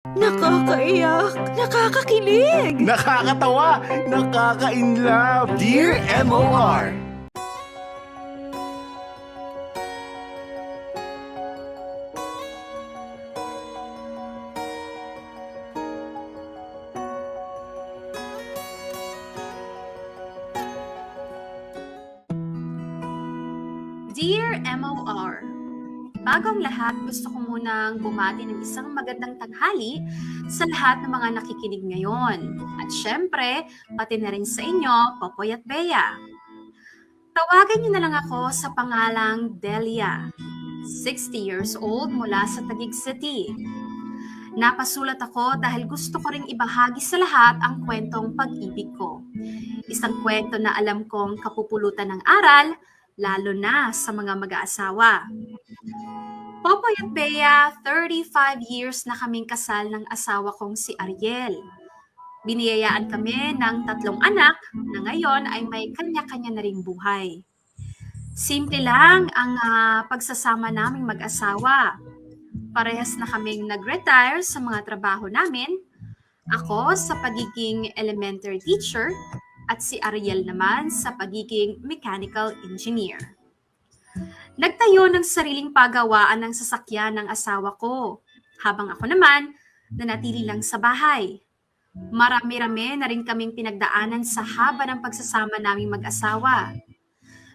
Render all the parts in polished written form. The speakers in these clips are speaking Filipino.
Nakakaiyak, nakakakilig. Nakakatawa, nakaka-inlove. Dear MOR. Dear MOR, bagong lahat gusto ko munang bumati ng isang magandang tanghali sa lahat ng mga nakikinig ngayon. At syempre, pati na rin sa inyo, Popoy at Bea. Tawagan niyo na lang ako sa pangalang Delia, 60 years old mula sa Taguig City. Napasulat ako dahil gusto ko ring ibahagi sa lahat ang kwentong pag-ibig ko. Isang kwento na alam kong kapupulutan ng aral, lalo na sa mga mag-aasawa. Popoy at Bea, 35 years na kaming kasal ng asawa kong si Ariel. Biniyayaan kami ng 3 anak na ngayon ay may kanya-kanya na ring buhay. Simple lang ang pagsasama naming mag-asawa. Parehas na kaming nag-retire sa mga trabaho namin. Ako sa pagiging elementary teacher at si Ariel naman sa pagiging mechanical engineer. Nagtayo ng sariling pagawaan ng sasakyan ng asawa ko, habang ako naman nanatili lang sa bahay. Marami-rami na rin kaming pinagdaanan sa haba ng pagsasama naming mag-asawa.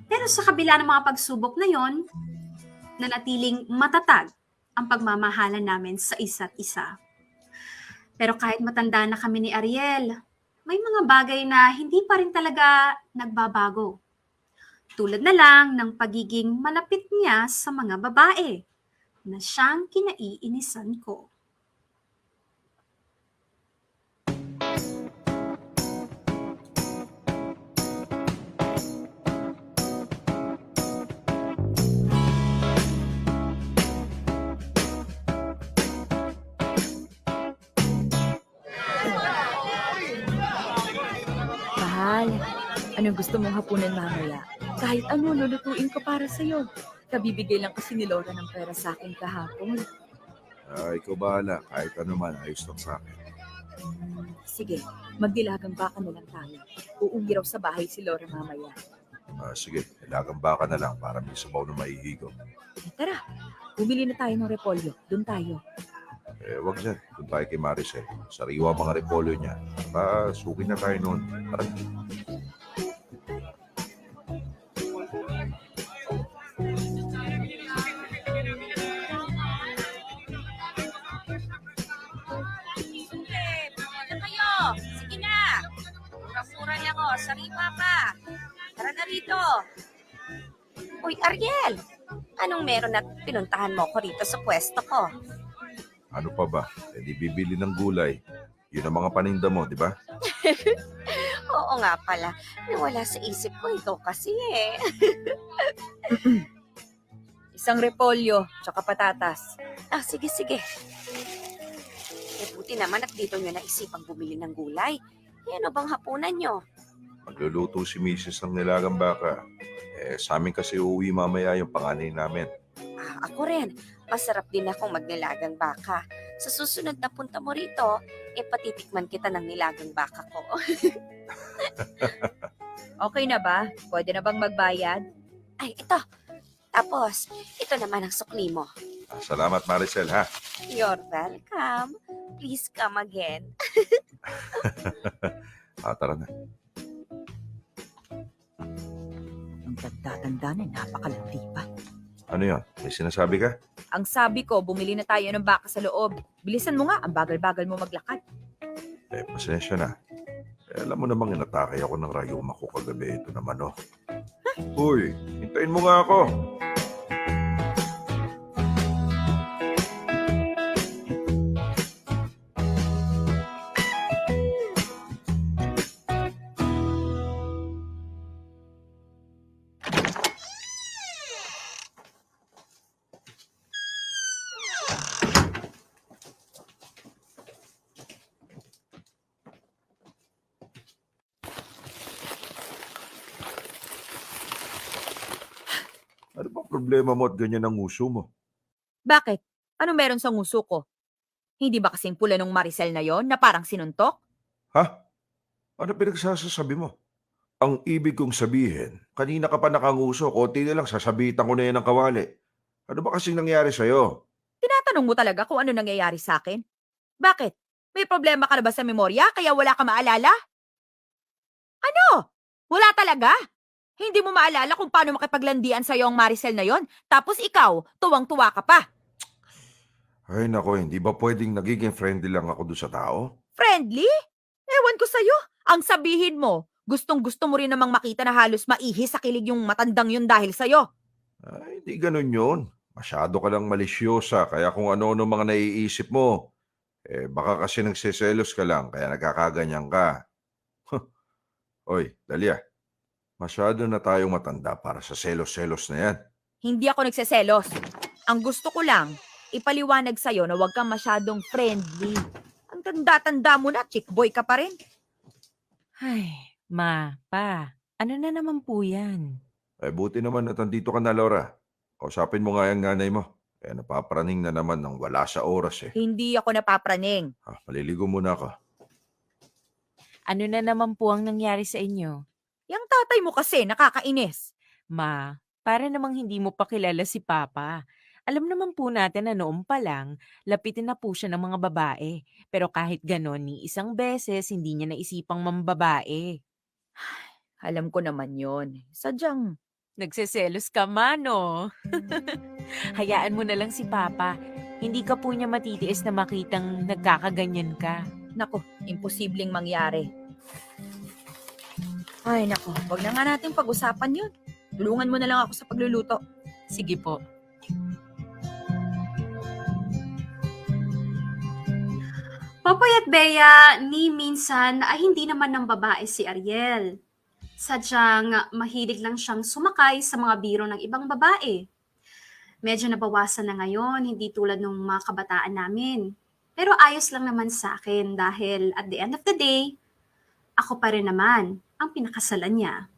Pero sa kabila ng mga pagsubok na yon, nanatiling matatag ang pagmamahalan namin sa isa't isa. Pero kahit matanda na kami ni Ariel, may mga bagay na hindi pa rin talaga nagbabago. Tulad na lang ng pagiging malapit niya sa mga babae na siyang kinaiinisan ko. Mahal, anong gusto mong hapunan mamaya? Kahit ano, lulutuin ko para sa'yo. Kabibigay lang kasi ni Laura ng pera sa akin kahapon. Ikaw bahala. Kahit ano man, ayos lang sa akin. Sige, magdilagang baka na lang tayo. Uuwi raw sa bahay si Laura mamaya. Sige, ilagang baka na lang para may sabaw na maihigo. Tara, bumili na tayo ng repolyo. Doon tayo. Wag dyan. Doon tayo kay Maricel. Sariwa ang mga repolyo niya. Suki na tayo noon. Tara. Ano kayo? Sige na. Mura-mura lang ako. Sariwa pa. Tara na rito. Uy, Ariel. Anong meron at pinuntahan mo ko rito sa pwesto ko? Ano pa ba? Di bibili ng gulay. Yun ang mga paninda mo, di ba? Oo nga pala. Nawala sa isip ko ito kasi eh. Isang repolyo, tsaka patatas. Sige, sige. Buti naman at dito nyo naisipang bumili ng gulay. Ano bang hapunan nyo? Magluluto si Mrs. ng nilagang baka. Sa amin kasi uuwi mamaya yung panganay namin. Ako rin. Masarap din akong magnilagang baka. Sa susunod na punta mo rito, patitikman kita ng nilagang baka ko. Okay na ba? Pwede na bang magbayad? Ay, ito. Tapos, ito naman ang sukli mo. Salamat Maricel ha. You're welcome. Please come again. Tara na. Ang tanda-tanda na, napakalandi pa. Ano yun? May sinasabi ka? Ang sabi ko, bumili na tayo ng baka sa loob. Bilisan mo nga, ang bagal-bagal mo maglakad. Pasensya na. Alam mo namang inatake ako ng rayuma ko kagabi. Ito naman oh. Uy, hintayin mo nga ako. Ano bang problema mo at ganyan ang uso mo? Bakit? Ano meron sa nguso ko? Hindi ba kasing pula nung Maricel na yon na parang sinuntok? Ha? Ano pinagsasabi mo? Ang ibig kong sabihin, kanina ka pa nakanguso, konti na lang sasabitan ko na yan ng kawali. Ano ba kasing nangyari sa'yo? Tinatanong mo talaga kung ano nangyayari sa akin? Bakit? May problema ka na ba sa memorya kaya wala ka maalala? Ano? Wala talaga? Hindi mo maalala kung paano makipaglandian sa'yo ang Maricel na yon? Tapos ikaw, tuwang-tuwa ka pa. Ay nako, hindi ba pwedeng nagiging friendly lang ako doon sa tao? Friendly? Ewan ko sa'yo. Ang sabihin mo, gustong-gusto mo rin namang makita na halos maihi sa kilig yung matandang yun dahil sa'yo. Ay, hindi ganun yun. Masyado ka lang malisyosa, kaya kung ano-ano mga naiisip mo. Baka kasi nagseselos ka lang, kaya nagkakaganyan ka. Oy, Dalia, masyado na tayong matanda para sa selos-selos na yan. Hindi ako nagseselos. Ang gusto ko lang, ipaliwanag sa'yo na huwag kang masyadong friendly. Ang tanda-tanda mo na, chick boy ka pa rin. Ay, ma, pa, ano na naman po yan? Buti naman at nandito ka na, Laura. Kausapin mo nga yung nanay mo. Napapraning na naman ng wala sa oras eh. Hindi ako napapraning. Maliligo muna ako. Ano na naman po ang nangyari sa inyo? Yang tatay mo kasi, nakakainis. Ma, para namang hindi mo pa kilala si Papa. Alam naman po natin na noon pa lang, lapitin na po siya ng mga babae. Pero kahit ganon, ni isang beses, hindi niya naisipang mambabae. Alam ko naman yon. Sadyang, Nagseselos ka man, no? Hayaan mo na lang si Papa. Hindi ka po niya matitiis na makitang nagkakaganyan ka. nako, imposibleng mangyari. Ay, nako, wag na nga natin pag-usapan yun. Tulungan mo na lang ako sa pagluluto. Sige po. Popoy at Bea, ni minsan ay hindi naman ng babae si Ariel. Sadyang mahilig lang siyang sumakay sa mga biro ng ibang babae. Medyo nabawasan na ngayon, hindi tulad ng mga kabataan namin. Pero ayos lang naman sa akin dahil at the end of the day, ako pa rin naman ang pinakasalan niya.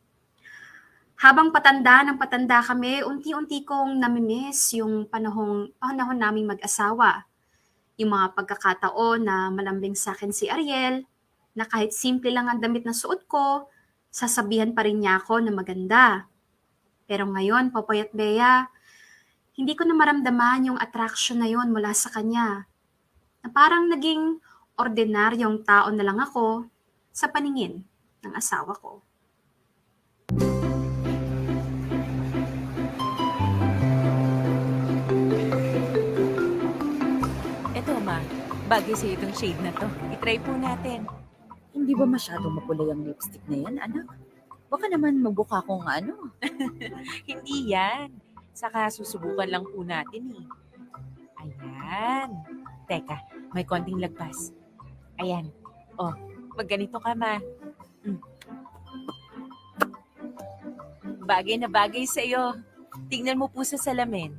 Habang patanda ng patanda kami, unti-unti kong namimiss yung panahon naming mag-asawa. Yung mga pagkakataon na malambing sa akin si Ariel, na kahit simple lang ang damit na suot ko, sasabihan pa rin niya ako na maganda. Pero ngayon, Popoy at Bea, hindi ko na maramdaman yung attraction na yon mula sa kanya. Na parang naging ordinaryong tao na lang ako sa paningin ng asawa ko. Eto, ma. Bagay sa itong shade na to. I-try po natin. Hindi ba masyadong makulay ang lipstick na yan, anak? Baka naman magbuka kong ano. Hindi yan. Saka susubukan lang po natin eh. Ayan. Teka, may konting lagpas. Ayan. Oh, magganito ka, ma. Bagay na bagay sa'yo. Tingnan mo po sa salamin.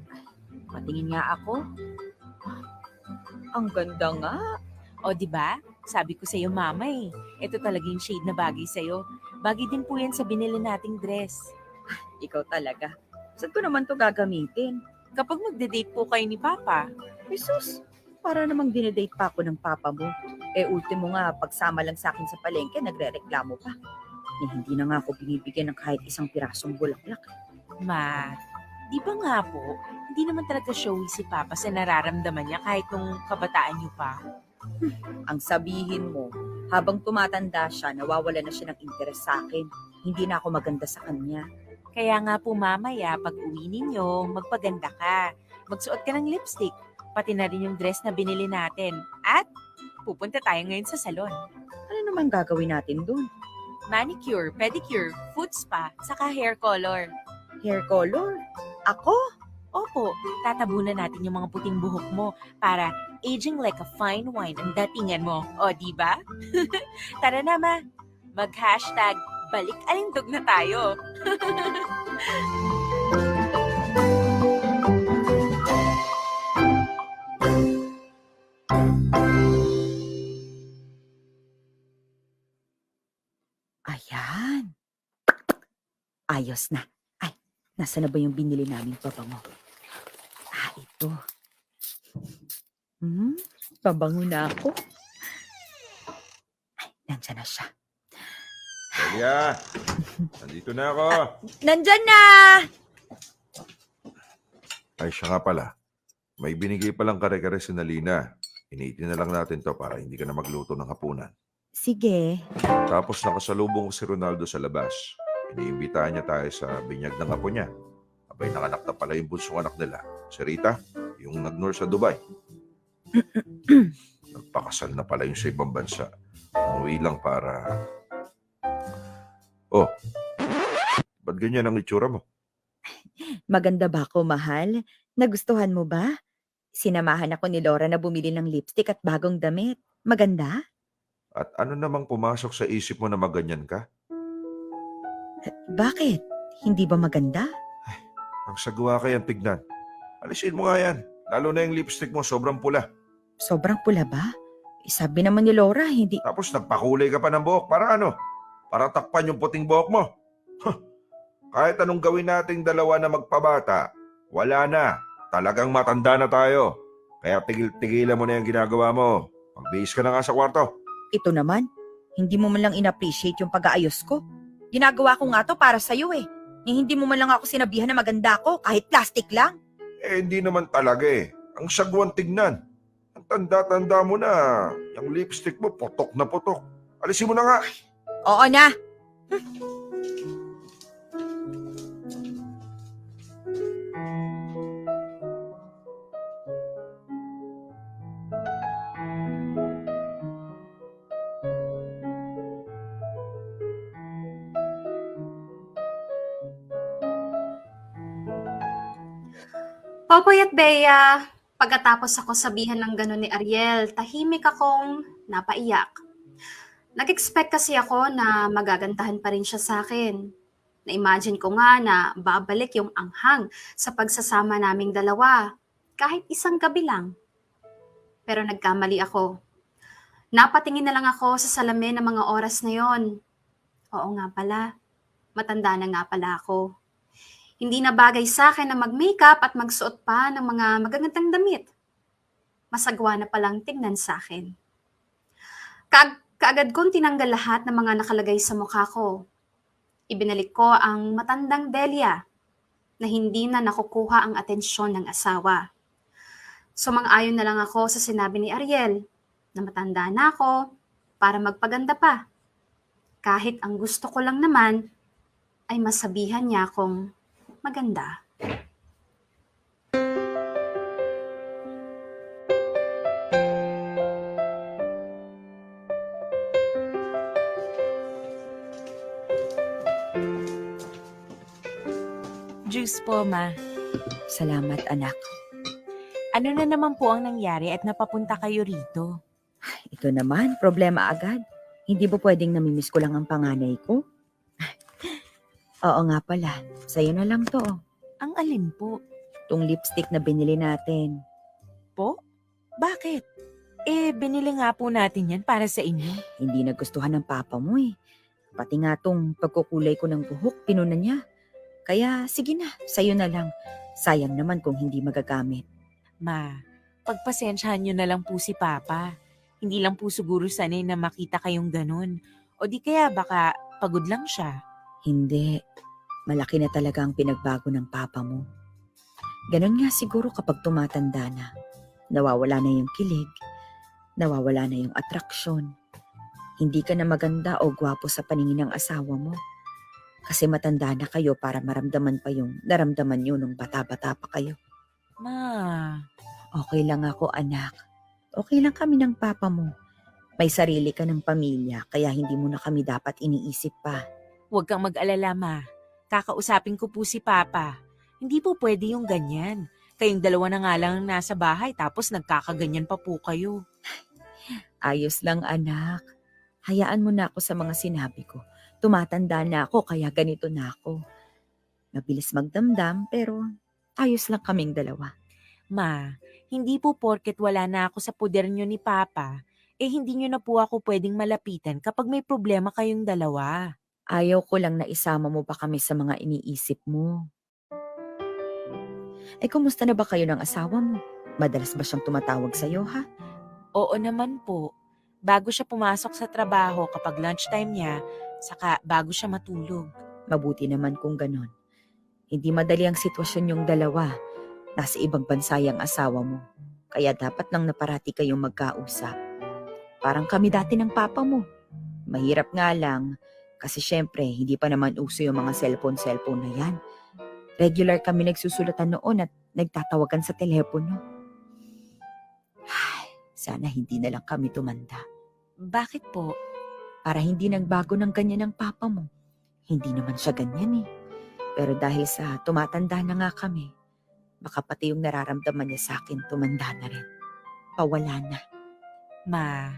Patingin nga ako. Ang ganda nga. O, di ba? Sabi ko sa'yo, mama eh. Ito talaga yung shade na bagay sa'yo. Bagay din po yan sa binili nating dress. Ikaw talaga. Saan ko naman to gagamitin? Kapag magde-date po kayo ni Papa, Jesus, para namang dinedate pa ako ng papa mo. Ultimo nga, pagsama lang sa akin sa palengke, nagre-reklamo pa. Hindi na nga ako binibigyan ng kahit isang pirasong bulaklak. ma, di ba nga po, hindi naman talaga showy si Papa sa nararamdaman niya kahit nung kabataan niyo pa. Ang sabihin mo, habang tumatanda siya, nawawala na siya ng interes sa akin. Hindi na ako maganda sa kanya. Kaya nga po mamaya, pag uwi ninyo, magpaganda ka. Magsuot ka ng lipstick, pati na rin yung dress na binili natin. At pupunta tayo ngayon sa salon. Ano naman gagawin natin doon? Manicure, pedicure, foot spa, saka hair color. Hair color? Ako? Opo, tatabunan natin yung mga puting buhok mo para aging like a fine wine ang datingan mo. O, di ba? Tara na, ma. Mag-hashtag balik alindog na tayo. Ayan. Ayos na. Ay, nasa na ba yung binili naming pabango? Ito. Pabango na ako. Nandiyan na siya. Delia, nandito na ako. Nandyan na! Ay, siya nga pala. May binigay palang kare-kare si Nalina. Iniitin na lang natin to para hindi ka na magluto ng hapunan. Sige. Tapos nakasalubong ko si Ronaldo sa labas. Iniimbitahan niya tayo sa binyag ng apo niya. Abay, nanganak na pala yung bunsong anak nila. Si Rita, yung nag-nurse sa Dubai. Nagpakasal na pala yung sa ibang bansa. Umuwi lang para... Oh, ba't ganyan ang itsura mo? Maganda ba ako, mahal? Nagustuhan mo ba? Sinamahan ako ni Laura na bumili ng lipstick at bagong damit. Maganda? At ano namang pumasok sa isip mo na maganyan ka? Bakit? Hindi ba maganda? Ang sagwa kayang tignan. Alisin mo nga yan. Lalo na yung lipstick mo, sobrang pula. Sobrang pula ba? Sabi naman ni Laura, hindi... Tapos nagpakulay ka pa ng buhok. Para ano? Para takpan yung puting buhok mo. Huh. Kahit anong gawin nating dalawa na magpabata, wala na. Talagang matanda na tayo. Kaya tigil-tigilan mo na yung ginagawa mo. Magbihis ka na nga sa kwarto. Ito naman, hindi mo man lang in-appreciate yung pag-aayos ko. Ginagawa ko nga to para sa'yo eh. Hindi mo man lang ako sinabihan na maganda ako, kahit plastic lang. Eh, hindi naman talaga eh. Ang sagwan tignan. Ang tanda-tanda mo na. Yung lipstick mo, putok na putok. Alisin mo na nga. Oo na. Popoy at Bea, pagkatapos ako sabihan ng gano'n ni Ariel, tahimik akong napaiyak. Nag-expect kasi ako na magagandahan pa rin siya sa akin. Na-imagine ko nga na babalik yung anghang sa pagsasama naming dalawa, kahit isang gabi lang. Pero nagkamali ako. Napatingin na lang ako sa salamin ng mga oras na yon. Oo nga pala, matanda na nga pala ako. Hindi na bagay sa akin na mag-makeup at magsuot pa ng mga magagandang damit. Masagwa na palang tingnan sa akin. Kaagad kong tinanggal lahat ng mga nakalagay sa mukha ko. Ibinalik ko ang matandang Delia na hindi na nakukuha ang atensyon ng asawa. Sumang-ayon na lang ako sa sinabi ni Ariel na matanda na ako para magpaganda pa. Kahit ang gusto ko lang naman ay masabihan niya akong maganda. Juice po, ma. Salamat, anak. Ano na naman po ang nangyari at napapunta kayo rito? Ito naman, problema agad. Hindi ba pwedeng namimiss ko lang ang panganay ko? Oo nga pala, sa'yo na lang to. Ang alin po? Tong lipstick na binili natin. Po? Bakit? Binili nga po natin yan para sa inyo. Hindi nagustuhan ng papa mo eh. Pati nga tong pagkukulay ko ng buhok, pinuna niya. Kaya sige na, sa'yo na lang. Sayang naman kung hindi magagamit. Ma, pagpasensyahan nyo na lang po si Papa. Hindi lang po siguro sanay na makita kayong ganun. O di kaya baka pagod lang siya. Hindi. Malaki na talaga ang pinagbago ng papa mo. Ganon nga siguro kapag tumatanda na. Nawawala na yung kilig. Nawawala na yung atraksyon. Hindi ka na maganda o gwapo sa paningin ng asawa mo. Kasi matanda na kayo para maramdaman pa yung naramdaman nyo nung bata-bata pa kayo. Ma, Okay lang ako, anak. Okay lang kami ng papa mo. May sarili ka ng pamilya, kaya hindi mo na kami dapat iniisip pa. huwag kang mag-alala, ma. Kakausapin ko po si Papa. Hindi po pwede yung ganyan. Kayong dalawa na nga lang nasa bahay tapos nagkakaganyan pa po kayo. Ayos lang, anak. Hayaan mo na ako sa mga sinabi ko. Tumatanda na ako, kaya ganito na ako. Mabilis magdamdam, pero ayos lang kaming dalawa. Ma, hindi po porket wala na ako sa poder nyo ni Papa, hindi nyo na po ako pwedeng malapitan kapag may problema kayong dalawa. Ayaw ko lang na isama mo pa kami sa mga iniisip mo. Kumusta na ba kayo ng asawa mo? Madalas ba siyang tumatawag sa'yo, ha? Oo naman po. Bago siya pumasok sa trabaho kapag lunchtime niya, saka bago siya matulog. Mabuti naman kung ganon. Hindi madali ang sitwasyon yung dalawa. Nasa ibang bansa yung asawa mo. Kaya dapat lang na parati kayong magkausap. Parang kami dati ng papa mo. Mahirap nga lang kasi syempre hindi pa naman uso yung mga cellphone na yan. Regular kami nagsusulatan noon at nagtatawagan sa telepono. Ay, sana hindi na lang kami tumanda. Bakit po? Para hindi nagbago ng ganyan ang papa mo. Hindi naman siya ganyan eh. Pero dahil sa tumatanda na nga kami, baka pati yung nararamdaman niya sa akin tumanda na rin. Pawala na. Ma,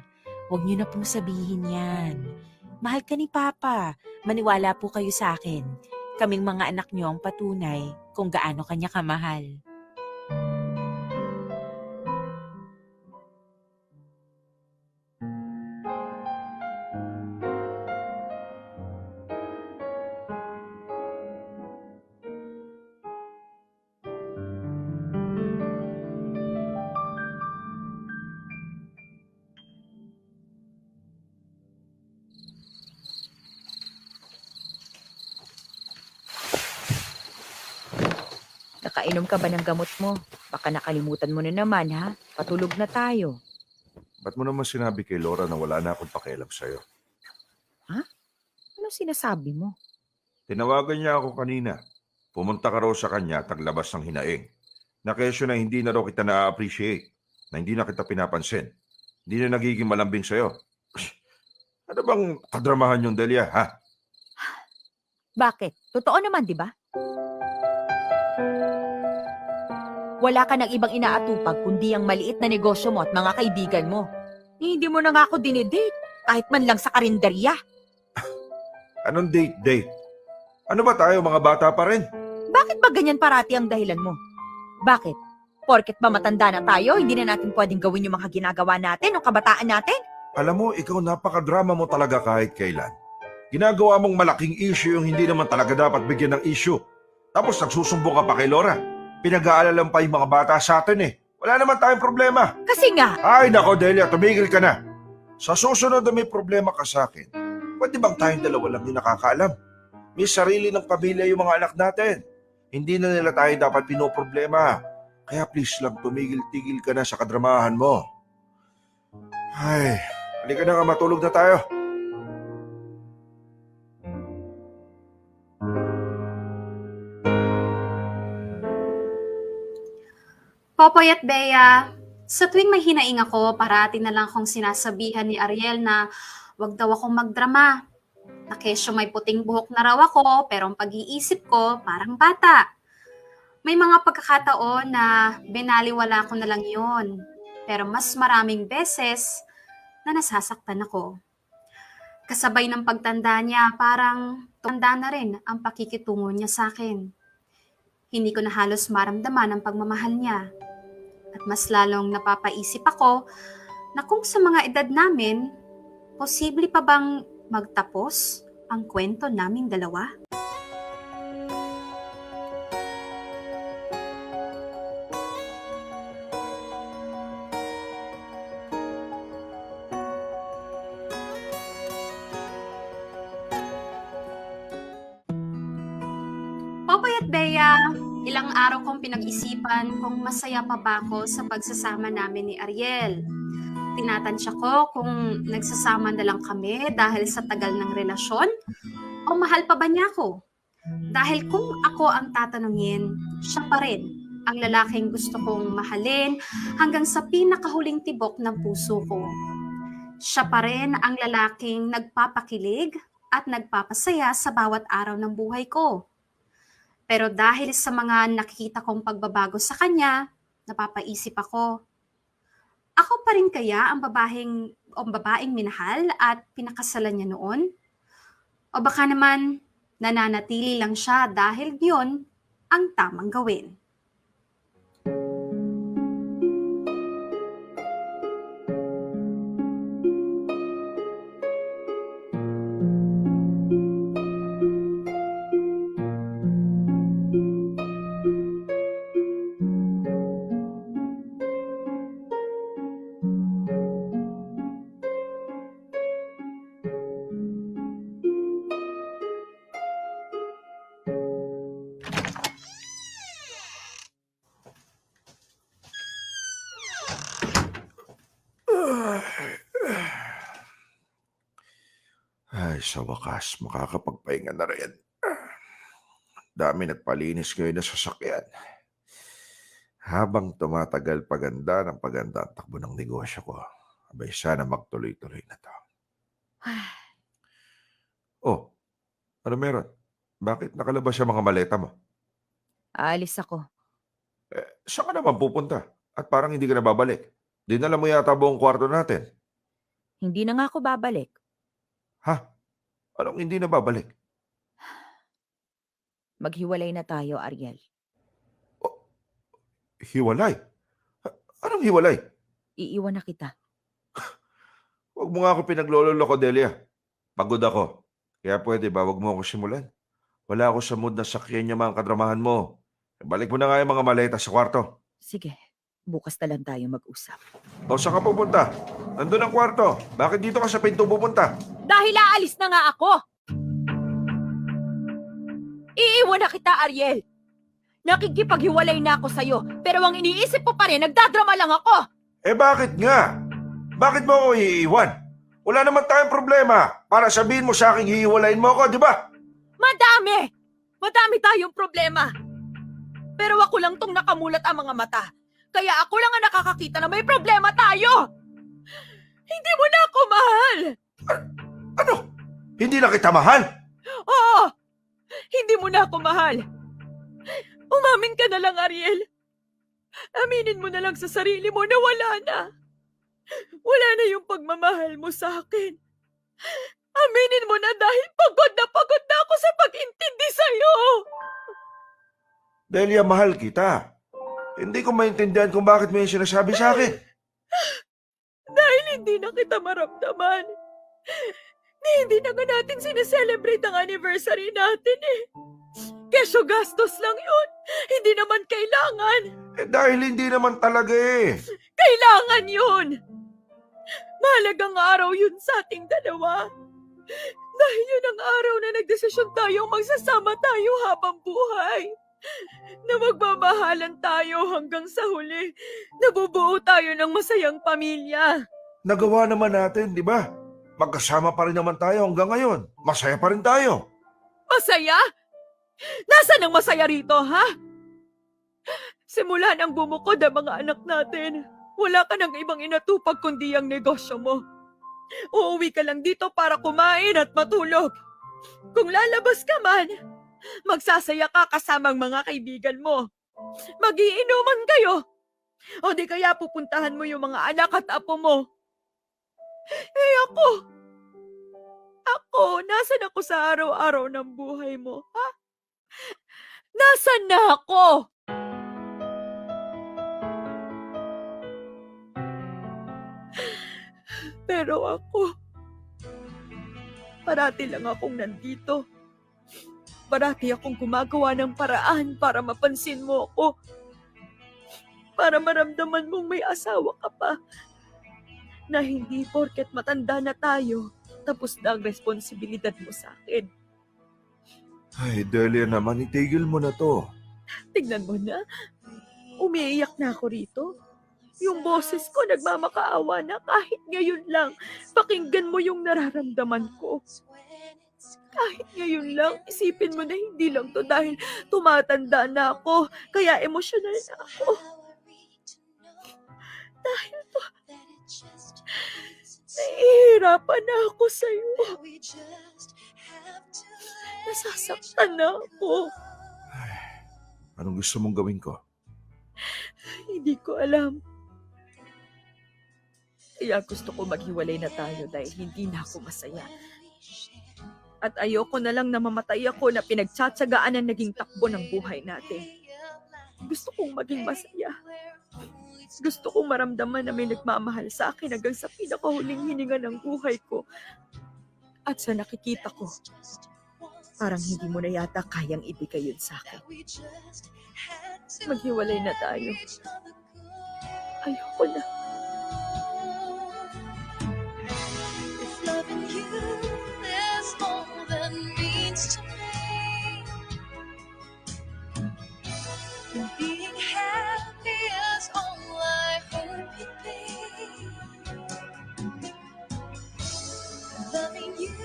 huwag niyo na pong sabihin yan. Mahal ka ni Papa. Maniwala po kayo sa akin. Kaming mga anak niyo ang patunay kung gaano kanya kamahal. Nakainom ka ba ng gamot mo? Baka nakalimutan mo na naman ha? Patulog na tayo. Ba't mo naman sinabi kay Laura na wala na akong pakialam sa'yo? Anong sinasabi mo? Tinawagan niya ako kanina. Pumunta ka raw sa kanya at naglabas ng hinaing. Na kesyo na hindi na raw kita na-appreciate, na hindi na kita pinapansin. Hindi na nagiging malambing sa'yo. Ano bang kadramahan yung Delia, ha? Bakit? Totoo naman, di ba? Wala ka ng ibang inaatupag kundi ang maliit na negosyo mo at mga kaibigan mo. Hindi mo na nga ako dinidate, kahit man lang sa karinderya. Anong date? Ano ba tayo, mga bata pa rin? Bakit ba ganyan parati ang dahilan mo? Bakit? Porket ba matanda na tayo, hindi na natin pwedeng gawin yung mga ginagawa natin o kabataan natin? Alam mo, ikaw napakadrama mo talaga kahit kailan. Ginagawa mong malaking issue yung hindi naman talaga dapat bigyan ng issue. Tapos nagsusumbong ka pa kay Laura. Pinag-aalalan pa yung mga bata sa atin eh. Wala naman tayong problema. Kasi nga, Ay nako Delia, tumigil ka na. Sa susunod na may problema ka sa akin, pwede bang tayong dalawa lang yung nakakaalam? May sarili ng pamilya yung mga anak natin. Hindi na nila tayo dapat pinoproblema. Kaya please lang, tumigil-tigil ka na sa kadramahan mo. Ay, halika na nga, matulog na tayo. Popoy at Bea, sa tuwing may hinaing ako, parati na lang akong sinasabihan ni Ariel na wag daw akong magdrama. Na kesyo may puting buhok na raw ako, pero ang pag-iisip ko, parang bata. May mga pagkakataon na binaliwala ko na lang yon. Pero mas maraming beses na nasasaktan ako. Kasabay ng pagtanda niya, parang tanda na rin ang pakikitungo niya sa akin. Hindi ko na halos maramdaman ang pagmamahal niya. At mas lalong napapaisip ako na kung sa mga edad namin, posible pa bang magtapos ang kwento naming dalawa? Popoy at Bea, ilang araw kong pinag-isipan kung masaya pa ba ako sa pagsasama namin ni Ariel. Tinatansya ko kung nagsasama na lang kami dahil sa tagal ng relasyon o mahal pa ba niya ako. Dahil kung ako ang tatanungin, siya pa rin ang lalaking gusto kong mahalin hanggang sa pinakahuling tibok ng puso ko. Siya pa rin ang lalaking nagpapakilig at nagpapasaya sa bawat araw ng buhay ko. Pero dahil sa mga nakikita kong pagbabago sa kanya, napapaisip ako, ako pa rin kaya ang babaeng minahal at pinakasalan niya noon? O baka naman nananatili lang siya dahil yun ang tamang gawin? Ay, sa wakas, makakapagpahinga na rin. Dami nagpalinis ngayon na sasakyan. Habang tumatagal paganda ng paganda ang takbo ng negosyo ko, abay sana magtuloy-tuloy na to. Oh, ano meron? Bakit nakalabas yung mga maleta mo? Aalis ako. Saan ka naman pupunta? At parang hindi ka na babalik. Dinala mo yata buong kwarto natin. Hindi na nga ako babalik. Ha? Anong hindi na babalik? Maghiwalay na tayo, Ariel. Hiwalay? Anong hiwalay? Iiwan na kita. Huwag mo nga ako pinagloloko, Delia. Pagod ako. Kaya pwede ba, huwag mo ako simulan. Wala ako sa mood na sakyan yung mga kadramahan mo. Balik mo na nga yung mga maleta sa kwarto. Sige, bukas na lang tayo mag-usap. O, saan ka pupunta? Nandun ang kwarto. Bakit dito ka sa pinto pupunta? Dahil aalis na nga ako! Iiwan na kita, Ariel! Nakikipaghiwalay na ako sa'yo, pero ang iniisip mo pa rin, nagdadrama lang ako! Bakit nga? Bakit mo ako iiwan? Wala naman tayong problema para sabihin mo sa akin hihiwalayin mo ako, di ba? Madami! Madami tayong problema! Pero ako lang tong nakamulat ang mga mata. Kaya ako lang ang nakakakita na may problema tayo! Hindi mo na ako mahal! Ano? Hindi na kita mahal? Oo! Hindi mo na ako mahal! Umamin ka na lang, Ariel. Aminin mo na lang sa sarili mo na wala na. Wala na yung pagmamahal mo sa akin. Aminin mo na dahil pagod na ako sa pag-intindi sa'yo. Delia, mahal kita. Hindi ko maintindihan kung bakit may sinasabi sa akin. Dahil hindi na kita maramdaman. Hindi na nga natin sineselebrate ang anniversary natin eh. Kesyo gastos lang yun. Hindi naman kailangan. Dahil hindi naman talaga eh. Kailangan yun. Mahalagang araw yun sa ating dalawa. Dahil yun ang araw na nagdesisyon tayong magsasama tayo habang buhay. Na magbabahalan tayo hanggang sa huli. Nabubuo tayo ng masayang pamilya. Nagawa naman natin, di ba? Magkasama pa rin naman tayo hanggang ngayon. Masaya pa rin tayo. Masaya? Nasaan ang masaya rito, ha? Simula nang bumukod ang mga anak natin, wala ka ng ibang inatupag kundi ang negosyo mo. Uuwi ka lang dito para kumain at matulog. Kung lalabas ka man, magsasaya ka kasamang mga kaibigan mo. Magiinuman kayo. O di kaya pupuntahan mo yung mga anak at apo mo. Ako, nasan ako sa araw-araw ng buhay mo, ha? Nasaan na ako? Pero ako, parati lang akong nandito. Parati akong gumagawa ng paraan para mapansin mo ako. Para maramdaman mong may asawa ka pa. Na hindi porket matanda na tayo, tapos na ang responsibilidad mo sa akin. Ay, Delia naman, itigil mo na to. Tignan mo na, umiiyak na ako rito. Yung boses ko nagmamakaawa na kahit ngayon lang. Pakinggan mo yung nararamdaman ko. Kahit ngayon lang, isipin mo na hindi lang to dahil tumatanda na ako. Kaya emosyonal na ako. Dahil to, nahihirapan na ako sa'yo. Nasasaktan na ako. Anong gusto mong gawin ko? Hindi ko alam. Kaya gusto ko maghiwalay na tayo dahil hindi na ako masaya. At ayoko na lang na mamatay ako na pinagtsatsagaan ang naging takbo ng buhay natin. Gusto kong maging masaya. Gusto kong maramdaman na may nagmamahal sa akin hanggang sa pinakahuling hininga ng buhay ko. At sa nakikita ko, parang hindi mo na yata kayang ibigay yun sa akin. Maghiwalay na tayo. Ayoko na. Loving you is all that means to me. And being happy is all I hope you'd be. Loving you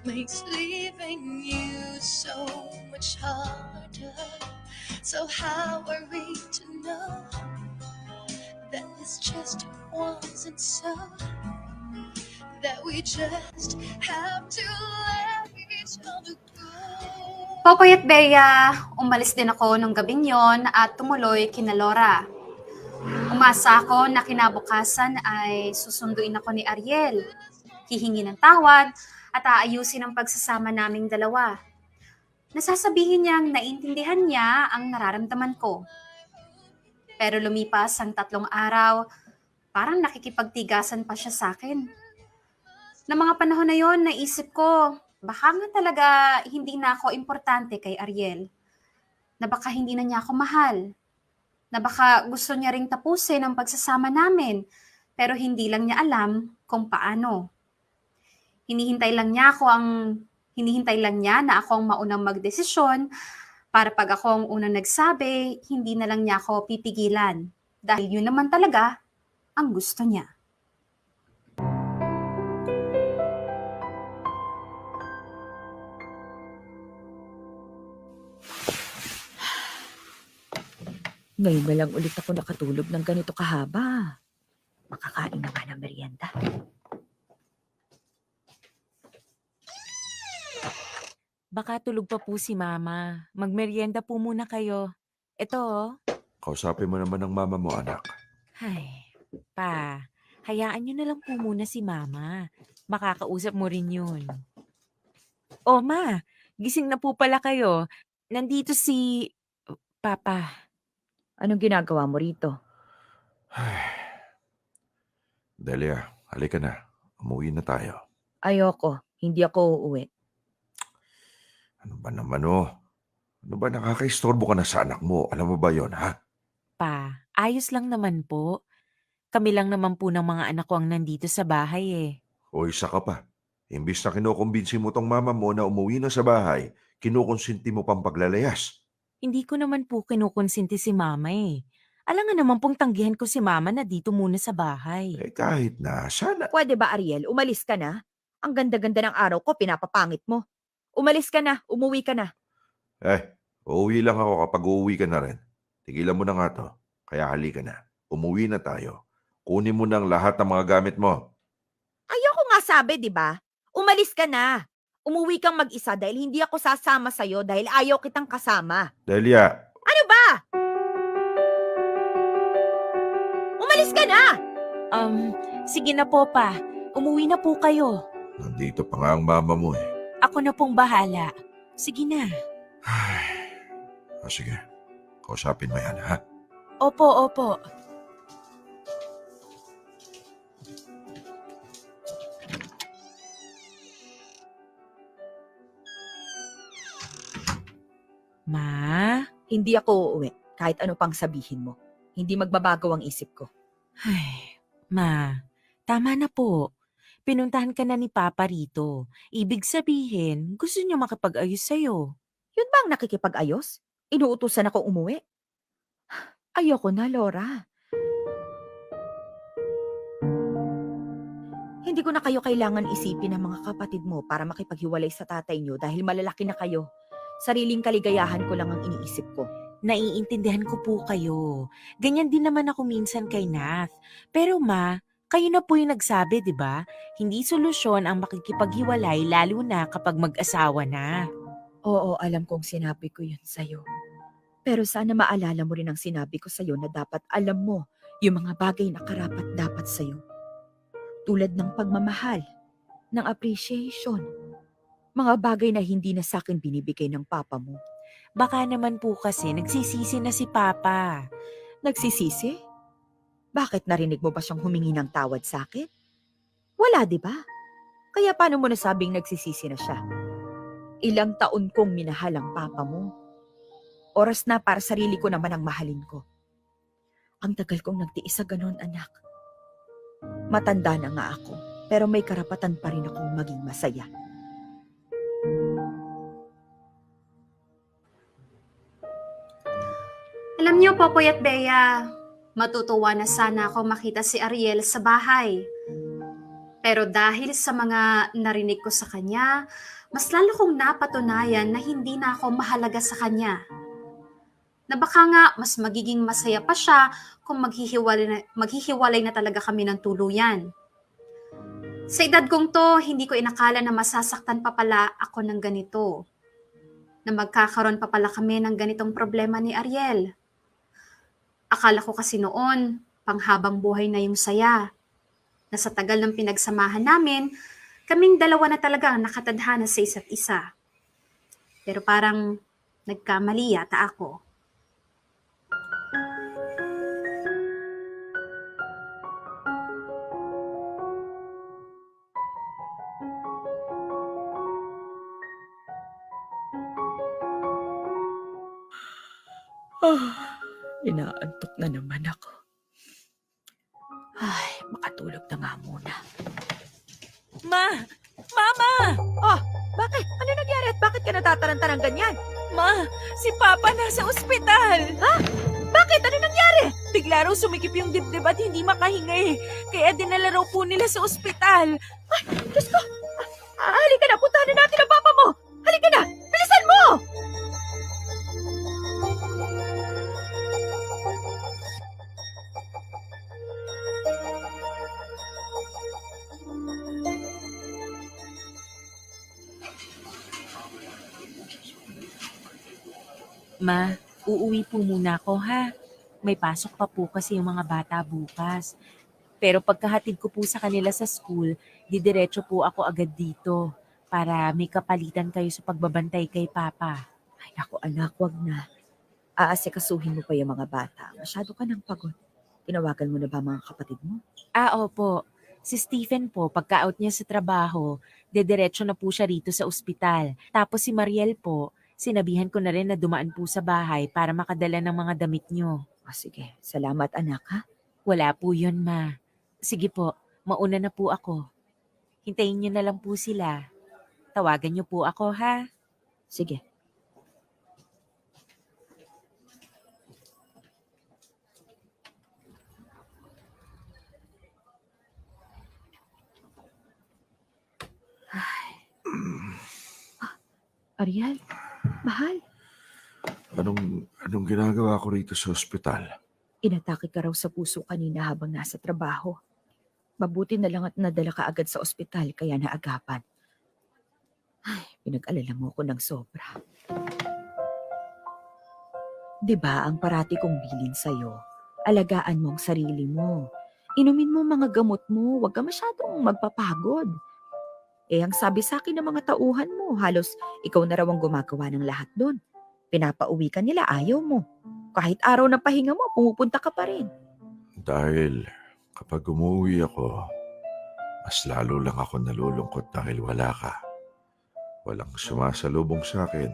makes leaving you so much harder. So how are we to know that this just wasn't so? That we just have to let each other go. Popoy at Bea, umalis din ako nung gabing yon at tumuloy kina Laura. Umasa ako na kinabukasan ay susunduin ako ni Ariel. Hihingi ng tawad at aayusin ang pagsasama naming dalawa. Nasasabihin niyang naintindihan niya ang nararamdaman ko. Pero lumipas ang 3 araw, parang nakikipagtigasan pa siya sa akin. Na mga panahon na yon, naisip ko, baka nga talaga hindi na ako importante kay Ariel. Na baka hindi na niya ako mahal. Na baka gusto niya ring tapusin ang pagsasama namin, pero hindi lang niya alam kung paano. Hinihintay lang niya na ako ang maunang magdesisyon para pag ako ang unang nagsabi, hindi na lang niya ako pipigilan. Dahil yun naman talaga ang gusto niya. Ngayon na lang ulit ako nakatulog ng ganito kahaba. Makakain na nga ng merienda. Baka tulog pa po si Mama. Magmeryenda po muna kayo. Ito, oh. Kausapin mo naman ng mama mo, anak. Ay, pa, hayaan nyo na lang po muna si Mama. Makakausap mo rin yun. Oh, Ma, gising na po pala kayo. Nandito si Papa. Anong ginagawa mo rito? Delia, halika na. Umuwi na tayo. Ayoko. Hindi ako uuwi. Ano ba naman, oh? Ano ba, nakakaistorbo ka na sa anak mo? Alam mo ba yon, ha? Pa, ayos lang naman po. Kami lang naman po ng mga anak ko ang nandito sa bahay eh. O isa ka pa. Imbis na kinukumbinsi mo tong mama mo na umuwi na sa bahay, kinukonsinti mo pang paglalayas. Hindi ko naman po kinukonsinti si Mama eh. Alam nga naman pong tanggihan ko si Mama na dito muna sa bahay. Eh kahit na, sana. Pwede ba, Ariel? Umalis ka na? Ang ganda-ganda ng araw ko, pinapapangit mo. Umalis ka na. Umuwi ka na. Uuwi lang ako kapag uuwi ka na rin. Tigilan mo na nga to. Kaya halika na. Umuwi na tayo. Kunin mo ng lahat ng mga gamit mo. Ayoko nga sabi, di ba? Umalis ka na. Umuwi kang mag-isa dahil hindi ako sasama sa'yo dahil ayaw kitang kasama. Delia, Ano ba? Umalis ka na! Sige na po pa. Umuwi na po kayo. nandito pa nga ang mama mo eh. Ako na pong bahala. Sige na. Sige, kausapin mo yan, ha? Opo, opo. Ma? Hindi ako uuwi. Kahit ano pang sabihin mo. Hindi magbabago ang isip ko. Ay, Ma, tama na po. Pinuntahan ka na ni Papa rito. Ibig sabihin, gusto niya makipag-ayos sa'yo. Yun ba ang nakikipag-ayos? Inuutusan ako umuwi? Ayoko na, Laura. Hindi ko na kayo kailangan isipin ng mga kapatid mo para makipaghiwalay sa tatay niyo dahil malalaki na kayo. Sariling kaligayahan ko lang ang iniisip ko. Naiintindihan ko po kayo. Ganyan din naman ako minsan kay Nath. Pero Ma, kayo na po yung nagsabi, di ba? Hindi solusyon ang makikipaghiwalay lalo na kapag mag-asawa na. Oo, alam kong sinabi ko yun sa'yo. Pero sana maalala mo rin ang sinabi ko sa'yo na dapat alam mo yung mga bagay na karapat dapat sa'yo. Tulad ng pagmamahal, ng appreciation, mga bagay na hindi na sa'kin binibigay ng papa mo. Baka naman po kasi nagsisisi na si Papa. Nagsisisi? Bakit narinig mo ba siyang humingi ng tawad sa akin? Wala, di ba? Kaya paano mo nasabing nagsisisi na siya? Ilang taon kong minahal ang papa mo. Oras na para sarili ko naman ang mahalin ko. Ang tagal kong nagtiis sa ganon, anak. Matanda na nga ako, pero may karapatan pa rin akong maging masaya. Alam niyo, Popoy at Bea, matutuwa na sana ako makita si Ariel sa bahay. Pero dahil sa mga narinig ko sa kanya, mas lalo kong napatunayan na hindi na ako mahalaga sa kanya. Na baka nga mas magiging masaya pa siya kung maghihiwalay na talaga kami ng tuluyan. Sa edad kong to, hindi ko inakala na masasaktan pa pala ako ng ganito. Na magkakaroon pa pala kami ng ganitong problema ni Ariel. Akala ko kasi noon, panghabang buhay na yung saya. Na sa tagal ng pinagsamahan namin, kaming dalawa na talaga ang nakatadhana sa isa't isa. Pero parang nagkamali yata ako. Inaantok na naman ako. Ay, makatulog na nga muna. Ma! Mama! Oh, bakit? Ano nangyari at bakit ka natataranta ng ganyan? Ma! Si Papa nasa ospital! Bakit? Ano nangyari? Bigla raw sumikip yung dibdib at hindi makahinga eh. Kaya dinala raw po nila sa ospital. Diyos ko! Halika na, puntahan na natin ang papa mo! Halika na! Bilisan mo! Ma, uuwi po muna ako ha. May pasok pa po kasi yung mga bata bukas. Pero pagkahatid ko po sa kanila sa school, didiretso po ako agad dito para may kapalitan kayo sa pagbabantay kay Papa. Ay, naku anak, wag na. Aasikasuhin mo pa yung mga bata. Masyado ka nang pagod. Tinawagan mo na ba mga kapatid mo? Opo. Si Stephen po, pagka-out niya sa trabaho, didiretso na po siya rito sa ospital. Tapos si Mariel po, sinabihan ko na rin na dumaan po sa bahay para makadala ng mga damit niyo. Sige, salamat anak ha. Wala po yun, Ma. Sige po, mauna na po ako. Hintayin niyo na lang po sila. Tawagan niyo po ako, ha? Sige. Ariel, mahal, Anong ginagawa ko rito sa ospital? inatake ka raw sa puso kanina habang nasa trabaho. Mabuti na lang at nadala ka agad sa ospital kaya naagapan. Ay, pinag-alala mo ko ng sobra. 'Di ba ang parati kong bilin sa'yo? Alagaan mo ang sarili mo. Inumin mo mga gamot mo, huwag ka masyadong magpapagod. Ang sabi sa akin ng mga tauhan mo, halos ikaw na raw ang gumagawa ng lahat doon. Pinapauwi ka nila, ayaw mo. Kahit araw ng pahinga mo, pumupunta ka pa rin. Dahil kapag umuwi ako, mas lalo lang ako nalulungkot dahil wala ka. Walang sumasalubong sa akin.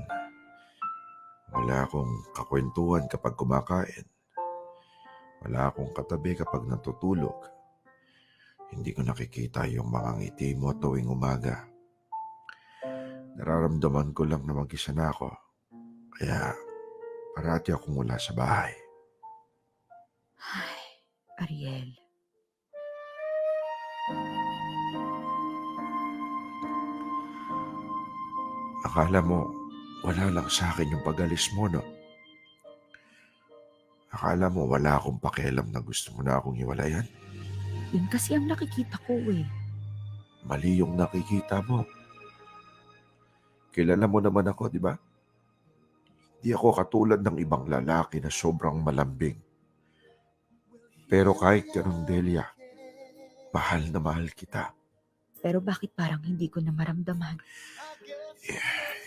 Wala akong kakwentuhan kapag kumakain. Wala akong katabi kapag natutulog. Hindi ko nakikita yung mga ngiti mo tuwing umaga. Nararamdaman ko lang na mag-isa na ako. Kaya parati akong wala sa bahay. Ay, Ariel. Akala mo, wala lang sa akin yung pag-alis mo, no? Akala mo wala akong pakialam na gusto mo na akong hiwalayan? Yun kasi ang nakikita ko eh. Mali yung nakikita mo. Kilala mo naman ako, di ba? Di ako katulad ng ibang lalaki na sobrang malambing. Pero kahit ganun, Delia, mahal na mahal kita. Pero bakit parang hindi ko na maramdaman?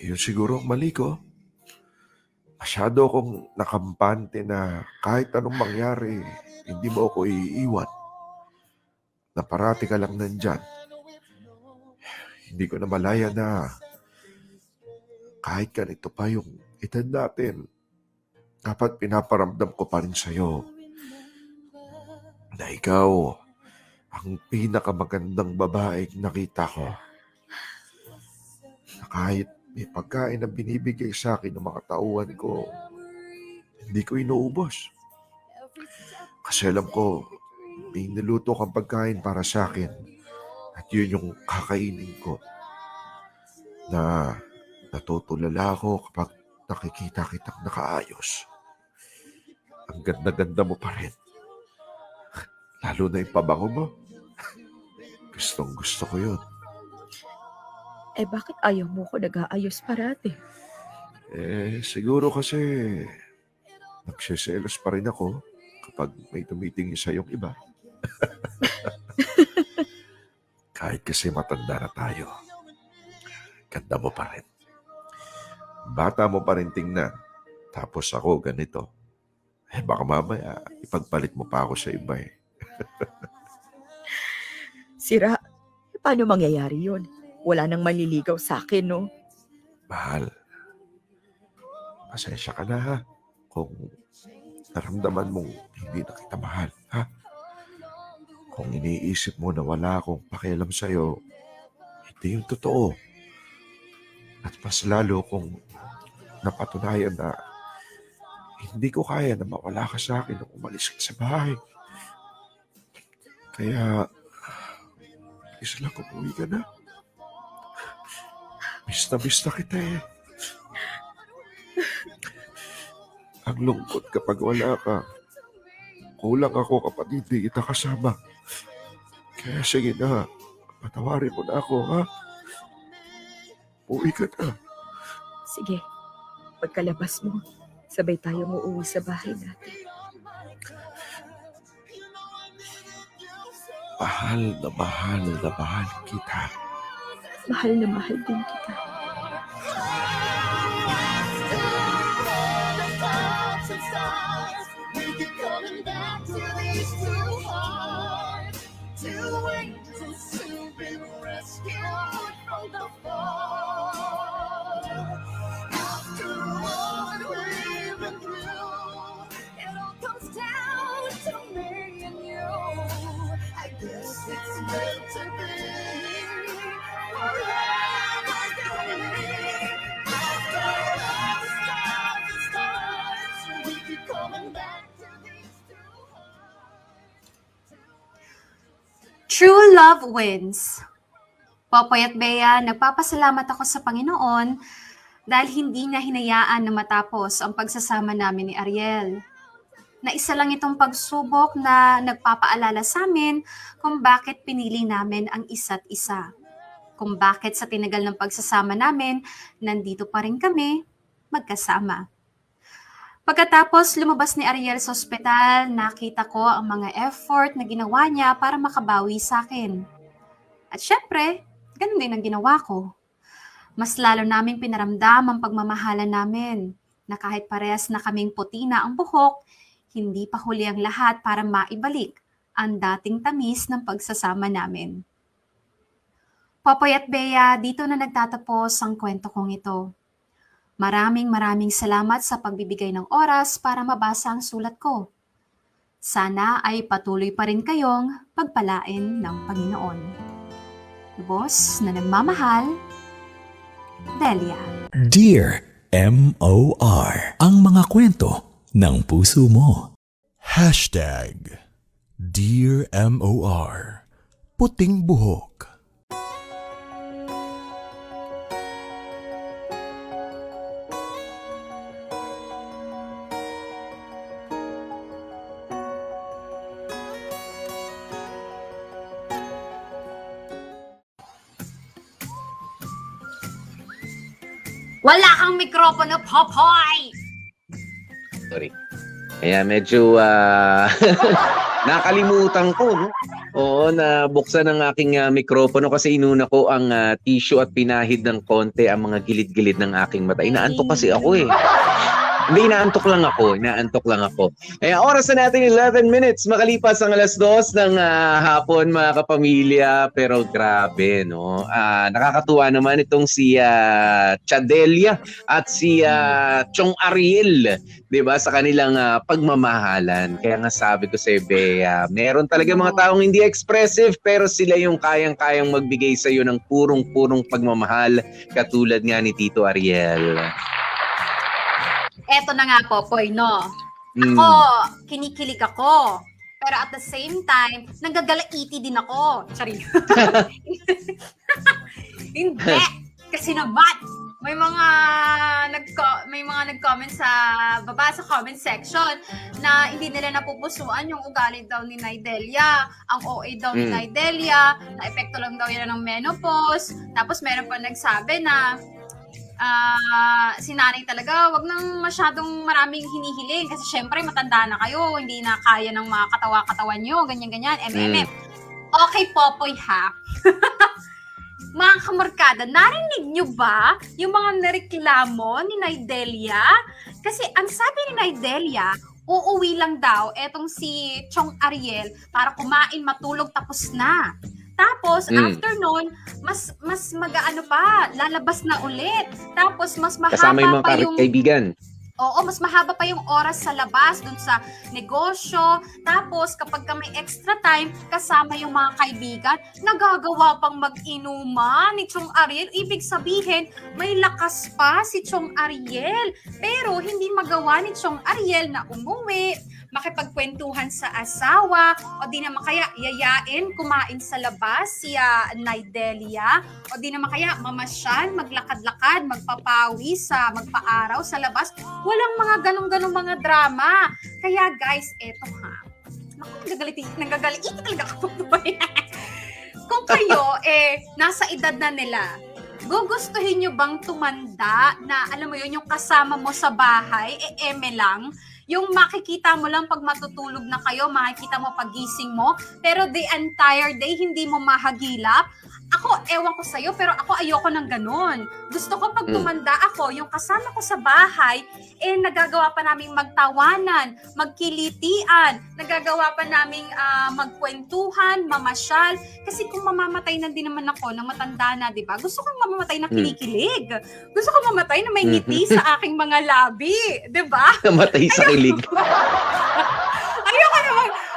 Yun siguro ang mali ko. Masyado akong nakampante na kahit anong mangyari, hindi mo ako iiwan. Na parati ka lang nandyan. Hindi ko na malaya na kahit ganito pa yung edad natin, dapat pinaparamdam ko pa rin sa'yo na ikaw ang pinakamagandang babaeng nakita ko. Na kahit may pagkain na binibigay sa akin ng mga tauhan ko, hindi ko inuubos. Kasi alam ko, may niluto kang pagkain para sa akin At yun yung kakainin ko na natutulala ako kapag nakikita kitang nakaayos. Ang ganda-ganda mo pa rin. Lalo na yung pabango mo. Gustong gusto ko yun. Bakit ayaw mo ko nag-aayos parati? Siguro kasi nagsiselos pa rin ako kapag may tumitingin sa yung iba. Kahit kasi matanda na tayo, ganda mo pa rin. Bata mo pa rin tingnan. Tapos ako ganito. Baka mamaya ipagpalit mo pa ako sa iba eh. Sira, paano mangyayari yun? Wala nang maliligaw sa akin, no? Mahal, pasensya ka na ha. Kung naramdaman mong hindi na kita mahal, ha? Kung iniisip mo na wala akong pakialam sa'yo, hindi yung totoo. At mas lalo kung napatunayan na hindi ko kaya na mawala ka sa akin nung umalis ka sa bahay. Kaya, isa lang umuwi ka na. Miss na kita eh. Ang lungkot kapag wala ka. Kulang ako kapag hindi kita kasama. Kaya sige na, patawarin mo na ako, ha? Uwi ka na. Sige, pagkalabas mo, sabay tayong uuwi sa bahay natin. Mahal na mahal kita. Mahal na mahal din kita. True love wins. Popoy at Bea, nagpapasalamat ako sa Panginoon dahil hindi niya hinayaan na matapos ang pagsasama namin ni Ariel. Na isa lang itong pagsubok na nagpapaalala sa amin kung bakit pinili namin ang isa't isa. Kung bakit sa tinagal ng pagsasama namin, nandito pa rin kami, magkasama. Pagkatapos lumabas ni Ariel sa ospital, nakita ko ang mga effort na ginawa niya para makabawi sa akin. At syempre, ganun din ang ginawa ko. Mas lalo naming pinaramdam ang pagmamahalan namin, na kahit parehas na kaming puti na ang buhok, hindi pa huli ang lahat para maibalik ang dating tamis ng pagsasama namin. Popoy at Bea, dito na nagtatapos ang kwento kong ito. Maraming salamat sa pagbibigay ng oras para mabasa ang sulat ko. Sana ay patuloy pa rin kayong pagpalain ng Panginoon. Lubos na nagmamahal, Delia. Dear M.O.R. Ang mga kwento ng puso mo. Dear M.O.R. Puting buhok. Wala kang mikropono, Popoy! Sorry. Kaya medyo nakalimutan ko, no? Oo, nabuksan ang aking mikropono kasi inuna ko ang tissue at pinahid ng konti ang mga gilid-gilid ng aking mata. Inaantok kasi ako eh. Hindi, inaantok lang ako. Kaya oras na natin 11 minutes makalipas ang 2:00 ng hapon mga kapamilya. Pero grabe, no? Nakakatuwa naman itong si Chadelia at si Chong Ariel, 'di ba, sa kanilang pagmamahalan. Kaya nga sabi ko sa Bea, meron talaga mga taong hindi expressive pero sila yung kayang-kayang magbigay sa iyo ng purong-purong pagmamahal katulad nga ni Tito Ariel. Eto na nga, Popoy, no? Ako, kinikilig ako. Pero at the same time, nanggagalaiti din ako. Sorry. Hindi. Kasi naman, may mga nag-comment sa baba sa comment section na hindi nila napupusuan yung ugali daw ni Nidelia. Ang OA daw ni Nidelia, na epekto lang daw yan ng menopause. Tapos meron pa nagsabi na si nanay talaga, wag nang masyadong maraming hinihiling kasi syempre matanda na kayo, hindi na kaya ng mga katawa-katawan nyo, ganyan-ganyan, MMM. Okay, Popoy, ha? Mga kamarkada, narinig nyo ba yung mga nareklamo ni Nidelia? Kasi ang sabi ni Nidelia, uuwi lang daw etong si Chong Ariel para kumain, matulog, tapos na. Tapos, after nun, mas mag-ano pa, lalabas na ulit. Tapos, mas Kasama yung mahaba pa mga yung... kaibigan. Oo, mas mahaba pa yung oras sa labas, dun sa negosyo. Tapos, kapag ka may extra time, kasama yung mga kaibigan, nagagawa pang mag-inuman ni Chong Ariel. Ibig sabihin, may lakas pa si Chong Ariel. Pero, hindi magawa ni Chong Ariel na umuwi, makipagkwentuhan sa asawa, o di naman kaya yayain, kumain sa labas si Nidelia, o di naman kaya mamasyal, maglakad-lakad, magpapawis, magpaaraw sa labas. Walang mga ganong-ganong mga drama. Kaya guys, eto ha. Naku, nagagalit talaga ako. Kung kayo, nasa edad na nila, gugustuhin nyo bang tumanda na, alam mo yun, yung kasama mo sa bahay, eme lang, yung makikita mo lang pag matutulog na kayo, makikita mo pagising mo, pero the entire day, hindi mo mahagilap. Ako, ewan ko sa'yo, pero ako ayoko ng ganun. Gusto ko pag tumanda ako, yung kasama ko sa bahay, nagagawa pa naming magtawanan, magkilitian, nagagawa pa naming magkwentuhan, mamasyal. Kasi kung mamamatay na din naman ako ng matanda na, di ba? Gusto kong mamamatay na kinikilig. Gusto kong mamatay na may ngiti sa aking mga labi, di ba? Namatay sa kilig.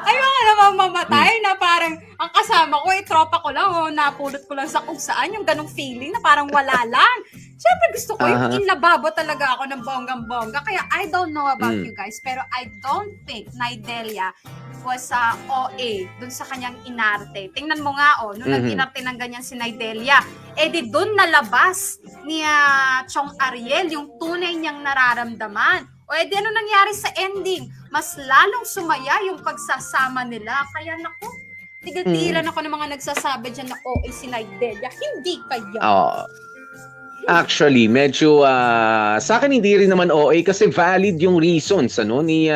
Ayoko naman mamatay na parang ang kasama ko, tropa ko lang, napulot ko lang sa kung saan, yung ganong feeling na parang wala lang. Siyempre gusto ko, yung inlababo talaga ako ng bonggang-bongga. Kaya I don't know about you guys, pero I don't think Nidelia was OA dun sa kanyang inarte. Tingnan mo nga, nung nag-inarte ng ganyan si Nidelia, di dun nalabas ni Chong Ariel yung tunay niyang nararamdaman. O di ano nangyari sa ending? Mas lalong sumaya yung pagsasama nila. Kaya naku, tigil-tigilan ako ng mga nagsasabi dyan na OA si Nidelia. Hindi kaya. Actually, medyo sa akin hindi rin naman OA kasi valid yung reasons ni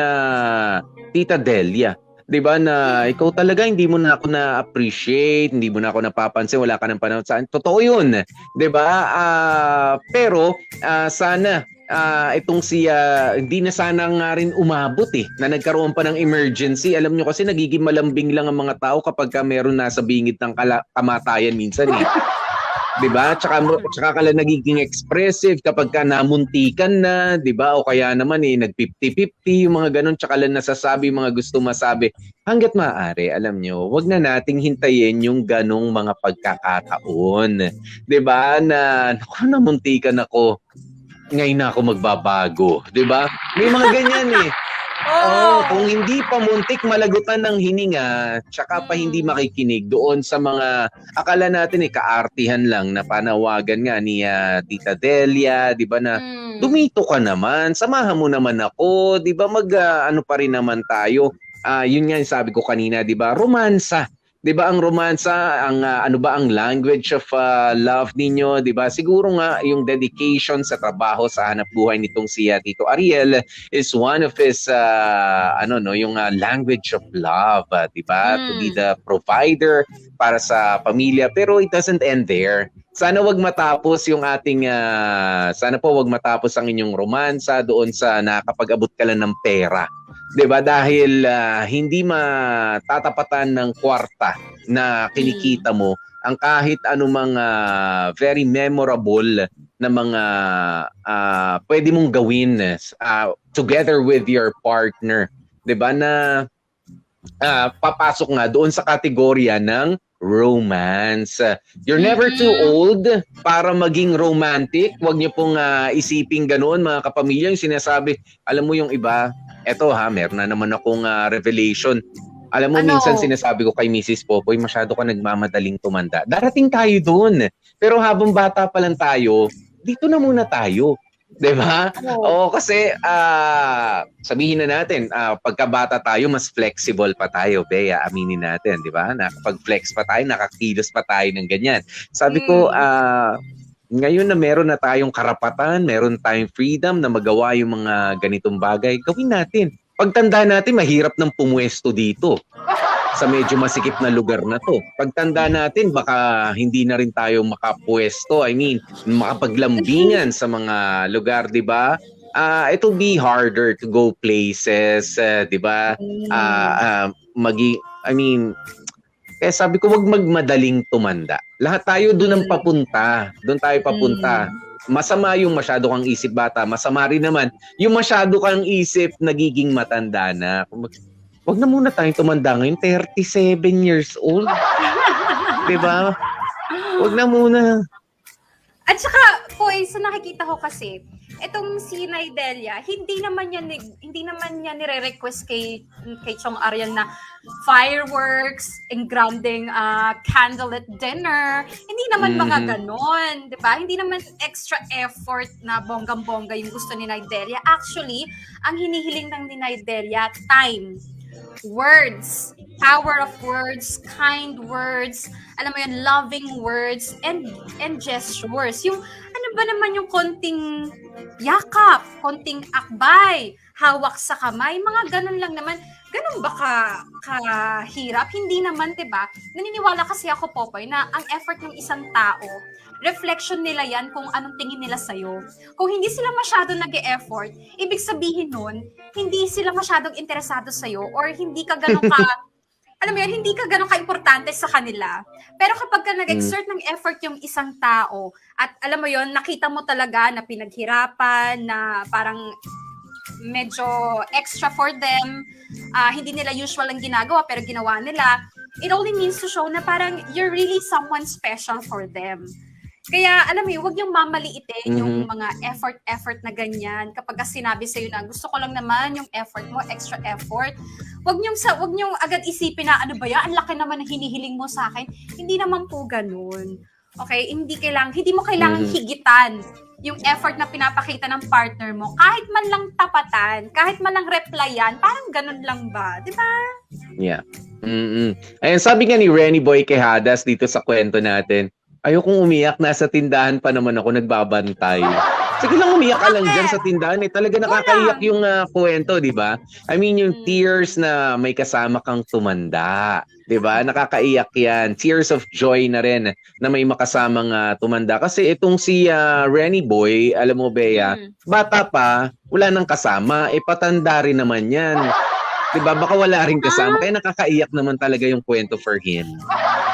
Tita Delia. 'Di ba na ikaw talaga hindi mo na ako na-appreciate, hindi mo na ako napapansin, wala ka ng panahon saan. Totoo 'yun, 'di ba? Pero sana itong hindi na sana nga rin umabot na nagkaroon pa ng emergency. Alam nyo kasi nagiging malambing lang ang mga tao kapag meron nasa bingit ng kamatayan minsan Diba? Tsaka ka lang nagiging expressive kapag ka namuntikan na, diba? O kaya naman nag-50-50 yung mga ganun, tsaka lang nasasabi yung mga gusto masabi. Hanggat maaari, alam nyo, wag na nating hintayin yung ganong mga pagkakataon. Diba? Na, naku, namuntikan ako. Ngayon na ako magbabago. Diba? May mga ganyan kung hindi pa muntik malagutan ng hininga, tsaka pa hindi makikinig doon sa mga akala natin kaartihan lang na panawagan nga ni Tita Delia, 'di ba na dumito ka naman, samahan mo naman ako, 'di ba ano pa rin naman tayo. Yun nga yung sabi ko kanina, 'di ba? Romansa. 'Di ba ang romansa, ang ano ba ang language of love ninyo, 'di ba? Siguro nga yung dedication sa trabaho sa hanap buhay nitong si Tito Ariel is one of his yung language of love, 'di ba? To be the provider para sa pamilya, pero it doesn't end there. Sana wag matapos yung ating sana po wag matapos ang inyong romansa doon sa nakakapag-abot ka lang ng pera. 'Di ba? Dahil hindi matatapatan ng kwarta na kinikita mo ang kahit anumang very memorable na mga pwede mong gawin together with your partner. 'Di ba? Na papasok nga doon sa kategorya ng romance. You're never too old para maging romantic. Huwag niyo pong isiping ganoon, mga kapamilya, yung sinasabi. Alam mo yung iba, eto meron na naman akong revelation. Alam mo, Ano? minsan sinasabi ko kay Mrs. Popoy, masyado ka nagmamadaling tumanda. Darating tayo doon. Pero habang bata pa lang tayo, dito na muna tayo. 'Di ba? Oo, kasi sabihin na natin, pagkabata tayo, mas flexible pa tayo, Bea, aminin natin, 'di ba? Nakapag-flex pa tayo, nakakilos pa tayo ng ganyan. Sabi ko, ngayon na meron na tayong karapatan, meron tayong freedom na magawa yung mga ganitong bagay, gawin natin. Pagtanda natin, mahirap ng pumuesto dito sa medyo masikip na lugar na to. Pagtanda natin, baka hindi na rin tayo makapuesto. I mean, makapaglambingan sa mga lugar, di ba? It'll be harder to go places, di ba? Kaya sabi ko, wag magmadaling tumanda. Lahat tayo doon ang papunta. Doon tayo papunta. Masama yung masyado kang isip bata. Masama rin naman yung masyado kang isip nagiging matanda na. Wag na muna tayong tumanda ngayon. 37 years old. Diba? Wag na muna. At saka, Poy, sa nakikita ko kasi, itong si Naidelia, hindi naman niya nire-request kay Chong Ariel na fireworks, engranding candlelit dinner. Hindi naman mga ganon, di ba? Hindi naman extra effort na bonggang-bongga yung gusto ni Naidelia. Actually, ang hinihiling ng ni Naidelia, time, words, power of words, kind words, alam mo yun, loving words, and gestures. Yung, ano ba naman yung konting yakap, konting akbay, hawak sa kamay, mga ganun lang naman. Ganun ba kahirap? Hindi naman, diba? Naniniwala kasi ako, Popoy, na ang effort ng isang tao, reflection nila yan kung anong tingin nila sa'yo. Kung hindi sila masyado nag-e-effort, ibig sabihin nun, hindi sila masyadong interesado sa'yo or hindi ka ganun ka, alam mo yun, hindi ka ganun ka-importante sa kanila. Pero kapag ka nag-exert ng effort yung isang tao, at alam mo yun, nakita mo talaga na pinaghirapan, na parang medyo extra for them, hindi nila usual ang ginagawa, pero ginawa nila, it only means to show na parang you're really someone special for them. Kaya, alam mo yun, huwag niyong mamaliitin yung mga effort na ganyan. Kapag sinabi sa'yo na, gusto ko lang naman yung effort mo, extra effort. Huwag niyong agad isipin na, ano ba yan? Ang laki naman ng hinihiling mo sa akin. Hindi naman po ganun. Okay? Hindi mo kailangan higitan yung effort na pinapakita ng partner mo. Kahit man lang tapatan, kahit man lang replyan, parang ganun lang ba? Di ba? Yeah. Ayun, sabi nga ni Renny Boy Quejadas dito sa kwento natin, ayokong umiyak, nasa tindahan pa naman ako nagbabantay. Sige lang, umiyak ka lang dyan sa tindahan. Talaga nakakaiyak yung kwento, di ba? I mean, yung tears na may kasama kang tumanda. Di ba? Nakakaiyak yan. Tears of joy na rin na may makasamang tumanda. Kasi itong si Renny Boy, alam mo, Bea, bata pa, wala nang kasama. Patanda rin naman yan. Di ba? Baka wala rin kasama. Kaya nakakaiyak naman talaga yung kwento for him.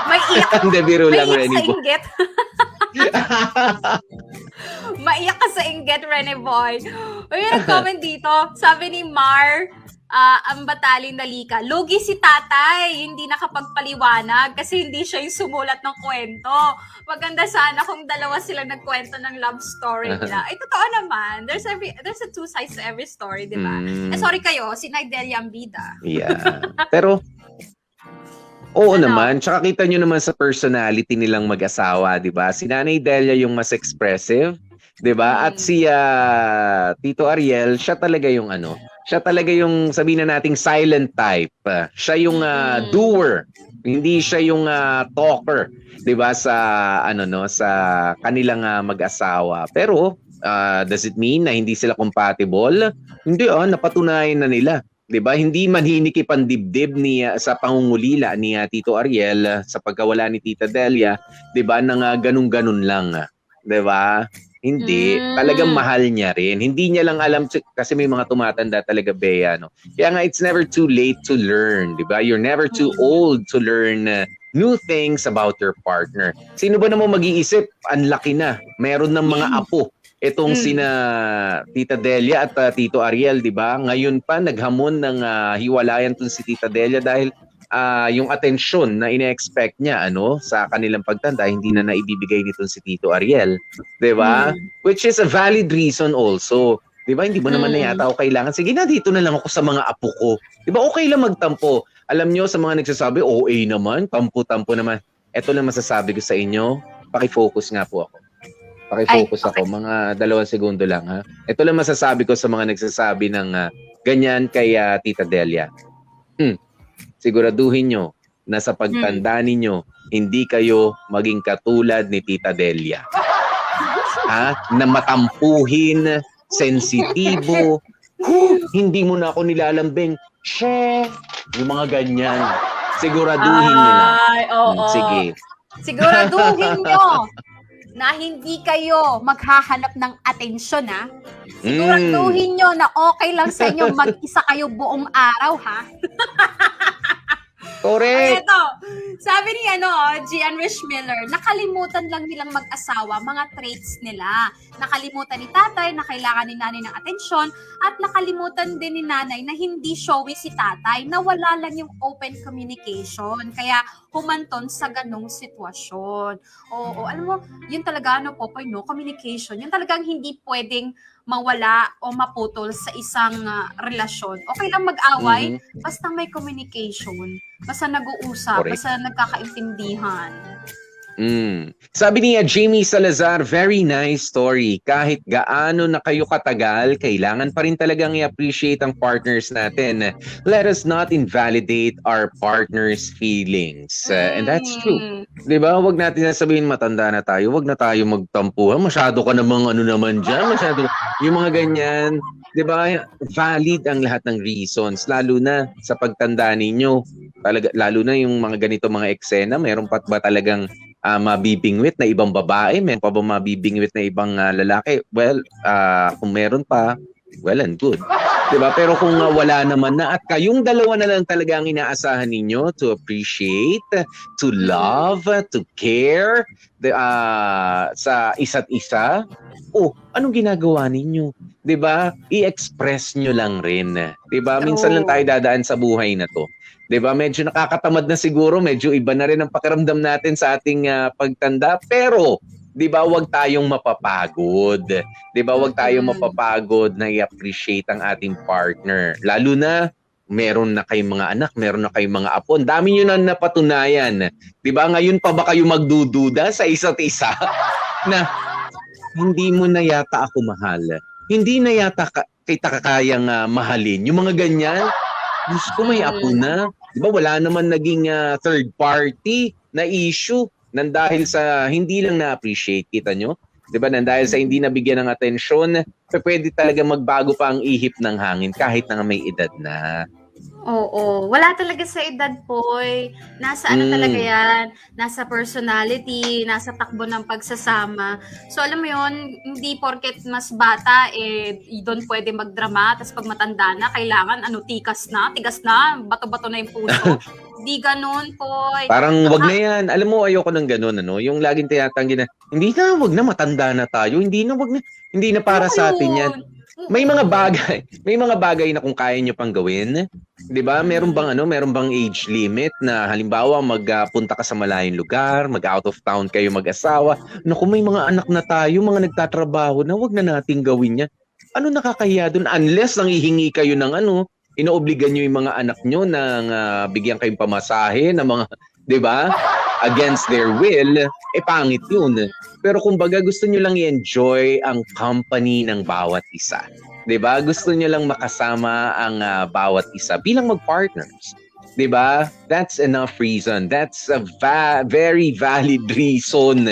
May iyak. Hindi, biro lang, May Renny iyak sa Boy. inggit. Maiyak ka sa inggit, Renny Boy. May nag-comment dito. Sabi ni Mar, ang bataling dalika, lugi si tatay, hindi nakapagpaliwanag kasi hindi siya yung sumulat ng kwento. Maganda sana kung dalawa silang nagkwento ng love story nila. Ay, totoo naman. There's a two sides to every story, di ba? Sorry kayo, si Naidelia ang bida. Yeah. Pero, oo naman. Tsaka kita nyo naman sa personality nilang mag-asawa, di ba? Si Nanay Delia yung mas expressive, di ba? At si Tito Ariel, siya talaga yung siya talaga yung sabihin na nating silent type. Siya yung doer. Hindi siya yung talker, 'di ba, sa sa kanilang mag-asawa. Pero does it mean na hindi sila compatible? Hindi, napatunayan na nila. 'Di ba? Hindi manhinikip ang dibdib sa pangungulila ni Tito Ariel sa pagkawala ni Tita Delia, 'di ba? Nang ganun-ganun lang, 'di ba? Hindi, talagang mahal niya rin. Hindi niya lang alam kasi may mga tumatanda talaga, Bea, no. Kaya nga it's never too late to learn, 'di ba? You're never too old to learn new things about your partner. Sino ba naman mag-iisip? Ang laki na. Meron ng mga apo. Itong sina Tita Delia at Tito Ariel, 'di ba? Ngayon pa naghamon ng hiwalayan tong si Tita Delia dahil yung atensyon na ina-expect niya sa kanilang pagtanda hindi na naibibigay nitong si Tito Ariel, 'di ba? Which is a valid reason also. Di ba? Hindi mo naman na yata ako kailangan. Sige na, dito na lang ako sa mga apo ko. Di ba? Okay lang magtampo. Alam nyo, sa mga nagsasabi, OA naman, tampo-tampo naman. Ito lang masasabi ko sa inyo. Paki-focus nga po ako. Paki-focus Ay, okay. ako. Mga 2 segundo lang, ha? Ito lang masasabi ko sa mga nagsasabi ng ganyan kay Tita Delia. Siguraduhin nyo na sa pagtanda ninyo, hindi kayo maging katulad ni Tita Delia. Ha? Na matampuhin, sensitibo, hindi mo na ako nilalambing, chef, yung mga ganyan. Siguraduhin nyo lang. Ay, oo. Sige. Siguraduhin nyo na hindi kayo maghahanap ng atensyon, ha? Siguraduhin nyo na okay lang sa inyo mag-isa kayo buong araw, ha? Correct. Ito, sabi ni Gian Rich Miller, nakalimutan lang nilang mag-asawa mga traits nila. Nakalimutan ni tatay na kailangan ni nanay ng atensyon at nakalimutan din ni nanay na hindi showy si tatay, na wala lang yung open communication. Kaya humanton sa ganong sitwasyon. Oo, alam mo, yun talaga, Popoy, communication. Yun talagang hindi pwedeng mawala o maputol sa isang relasyon. Okay lang mag-away, basta may communication. Basta nag-uusap, Correct. basta nagkakaintindihan. Sabi niya, Jamie Salazar, very nice story. Kahit gaano na kayo katagal, kailangan pa rin talagang i-appreciate ang partners natin. Let us not invalidate our partner's feelings. And that's true. Diba? Huwag natin sabihin matanda na tayo. Huwag na tayo magtampuhan. Masyado ka namang ano naman dyan. Masyado. Yung mga ganyan. Diba? Valid ang lahat ng reasons. Lalo na sa pagtanda ninyo. Lalo na yung mga ganito mga eksena. Meron pa ba talagang mabibingwit na ibang babae? Meron pa ba mabibingwit na ibang lalaki? Well, kung meron pa, well and good. Diba? Pero kung wala naman na at kayong dalawa na lang talaga ang inaasahan ninyo to appreciate, to love, to care sa isa't isa, anong ginagawa ninyo? 'Di ba? I-express nyo lang rin. 'Di ba? Minsan lang tayo dadaan sa buhay na 'to. 'Di ba? Medyo nakakatamad na siguro, medyo iba na rin ang pakiramdam natin sa ating pagtanda, pero 'di ba, wag tayong mapapagod. 'Di ba? Wag tayong mapapagod na i-appreciate ang ating partner. Lalo na meron na kayong mga anak, meron na kayong mga apo. Ang dami niyo na napatunayan. 'Di ba? Ngayon pa ba kayo magdududa sa isa't isa na hindi mo na yata ako mahal? Hindi na yata kita kayang mahalin. Yung mga ganyan, Diyos ko, may apo na. Di ba wala naman naging third party na issue nang dahil sa hindi lang na-appreciate, kita nyo? Di ba? Nang dahil sa hindi nabigyan ng atensyon, pwede talaga magbago pa ang ihip ng hangin kahit na may edad na. Oo, wala talaga sa edad, Poy. Nasa ano talaga yan, nasa personality, nasa takbo ng pagsasama. So alam mo yon, hindi porket mas bata, doon pwede magdrama, tapos pag matanda na, kailangan tigas na, bato-bato na yung puso. Hindi ganun, Poy. Parang wag na yan. Alam mo, ayoko ng ganun, yung laging tinatanggi na, hindi na, wag na, matanda na tayo, hindi na para sa atin yan. May mga bagay na kung kaya nyo pang gawin, 'di ba? Meron bang age limit na halimbawa magpunta ka sa malayong lugar, mag-out of town kayo mag-asawa. Naku, may mga anak na tayo, mga nagtatrabaho na, wag na nating gawin 'yan. Ano nakakahiya doon unless nanghihingi kayo ng inoobligan nyo yung mga anak nyo ng bigyan kayong pamasahe ng mga, 'di ba? Against their will, pangit 'yun. Pero kumbaga gusto nyo lang i-enjoy ang company ng bawat isa. 'Di ba? Gusto nyo lang makasama ang bawat isa bilang mag-partners. 'Di ba? That's enough reason. That's a very valid reason.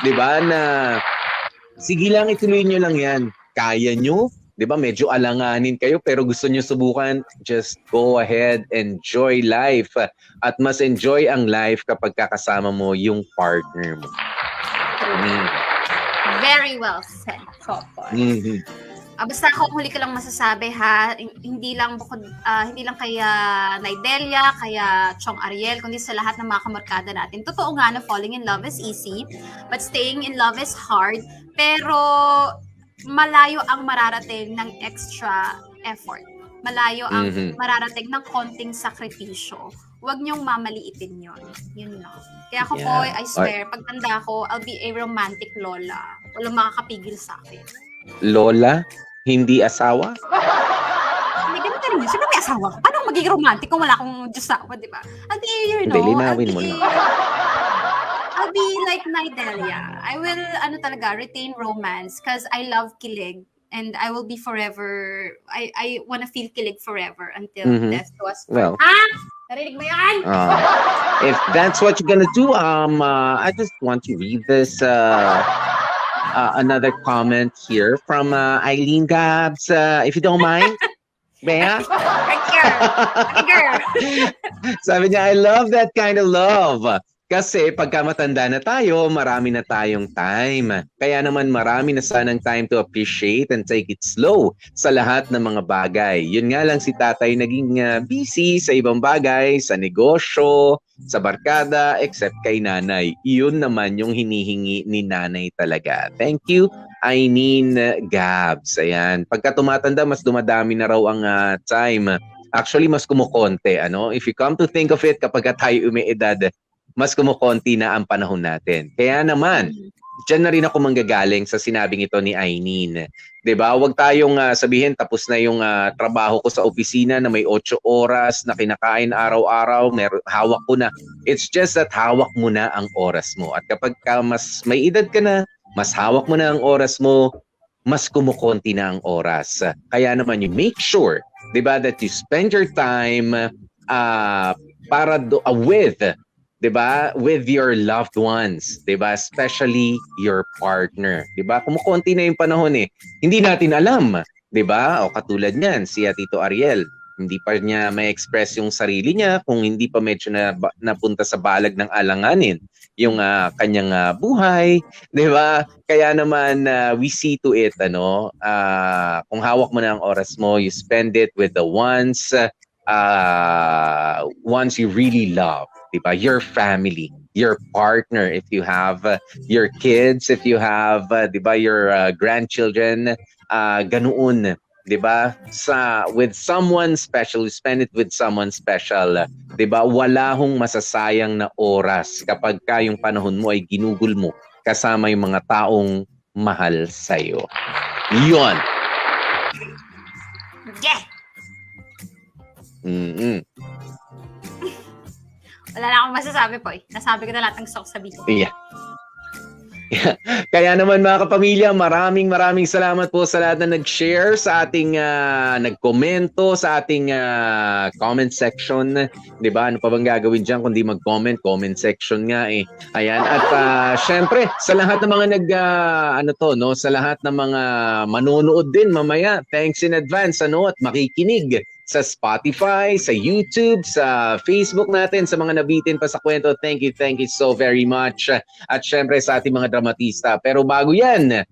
'Di ba? Na sige lang, ituloy nyo lang 'yan. Kaya nyo, 'di ba? Medyo alanganin kayo pero gusto nyo subukan, just go ahead, enjoy life. At mas enjoy ang life kapag kakasama mo yung partner mo. Very well said, Popoy. Basta ako huli ko lang masasabi, ha, hindi lang kaya Naidelia, kaya Chong Ariel, kundi sa lahat ng mga kamarkada natin. Totoo nga na falling in love is easy, but staying in love is hard. Pero malayo ang mararating ng extra effort. Malayo ang mararating ng konting sakripisyo. Huwag niyong mamaliitin yun. Yun lang. Kaya ako po, I swear, pagtanda ko, I'll be a romantic lola. Walang makakapigil sa akin. Lola? Hindi asawa? Hindi, ganun ka rin yun. Siyempre may asawa ko. Paano ako magiging romantic kung wala akong Diyosawa, di ba? I'll be, you Hindi, know, linawin mo lang. I'll be like Nidelia. I will, retain romance because I love kilig. And I will be forever, I wanna feel kilig forever until Mhm. death do us Well. part. Ha? Narinig mo yan? If that's what you're gonna do, I just want to read this another comment here from Eileen Gabs, if you don't mind. Bea? Girl. Sabi niya, I love that kind of love. Kasi pagka matanda na tayo, marami na tayong time. Kaya naman marami na sanang time to appreciate and take it slow sa lahat ng mga bagay. Yun nga lang si tatay naging busy sa ibang bagay, sa negosyo, sa barkada, except kay nanay. Iyon naman yung hinihingi ni nanay talaga. Thank you, Eileen Gabs. Ayan. Pagka tumatanda, mas dumadami na raw ang time. Actually, mas kumukonte. If you come to think of it, kapag tayo umiedad, mas kumukonti na ang panahon natin. Kaya naman, dyan na rin ako manggagaling sa sinabing ito ni Eileen. 'Di ba? Huwag tayong sabihin tapos na yung trabaho ko sa opisina na may 8 oras na kinakain araw-araw, hawak ko na. It's just that hawak mo na ang oras mo. At kapag mas may edad ka na, mas hawak mo na ang oras mo, mas kumukonti na ang oras. Kaya naman you make sure, 'di ba, that you spend your time with your loved ones, 'di ba? Especially your partner, 'di ba? Kumukonti na yung panahon eh. Hindi natin alam, 'di ba? O katulad niyan, si Tito Ariel, hindi pa niya ma-express yung sarili niya kung hindi pa medyo napunta sa balag ng alanganin yung kanyang buhay, 'di ba? Kaya naman we see to it kung hawak mo na ang oras mo, you spend it with the ones you really love. Diba? Your family, your partner, if you have your kids, if you have diba, your grandchildren, ganoon, diba? With someone special, you spend it with someone special, diba? Wala hong masasayang na oras kapag yung panahon mo ay ginugol mo kasama yung mga taong mahal sa'yo. Yun. Yeah. Mm-mm. Wala na akong masasabi po eh. Nasabi ko na lahat ng gusto ko sabihin. Yeah. Kaya naman mga kapamilya, maraming salamat po sa lahat na nag-share sa ating nag-komento sa ating comment section. 'Di ba? Ano pa bang gagawin diyan kundi mag-comment, comment section nga eh. Ayan, at syempre sa lahat ng mga sa lahat ng mga manonood din mamaya, thanks in advance at makikinig sa Spotify, sa YouTube, sa Facebook natin, sa mga nabitin pa sa kwento. Thank you so very much. At syempre sa ating mga dramatista. Pero bago yan,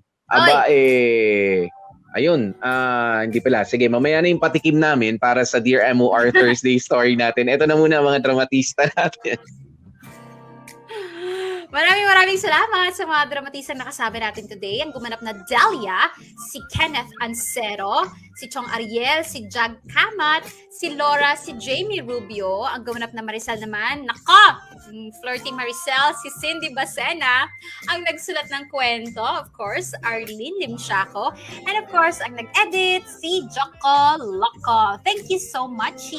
ayun, hindi pala. Sige, mamaya na yung patikim namin para sa Dear MOR Thursday story natin. Ito na muna mga dramatista natin. Maraming salamat sa mga dramatisang nakasama natin today. Ang gumanap na Delia, si Kenneth Ancero, si Chong Ariel, si Jag Kamat, si Laura, si Jamie Rubio. Ang gumanap na Maricel naman, flirting Maricel, si Cindy Bacena. Ang nagsulat ng kwento, of course, Arlene Limsiaco. And of course, ang nag-edit, si Joko Loco. Thank you so much.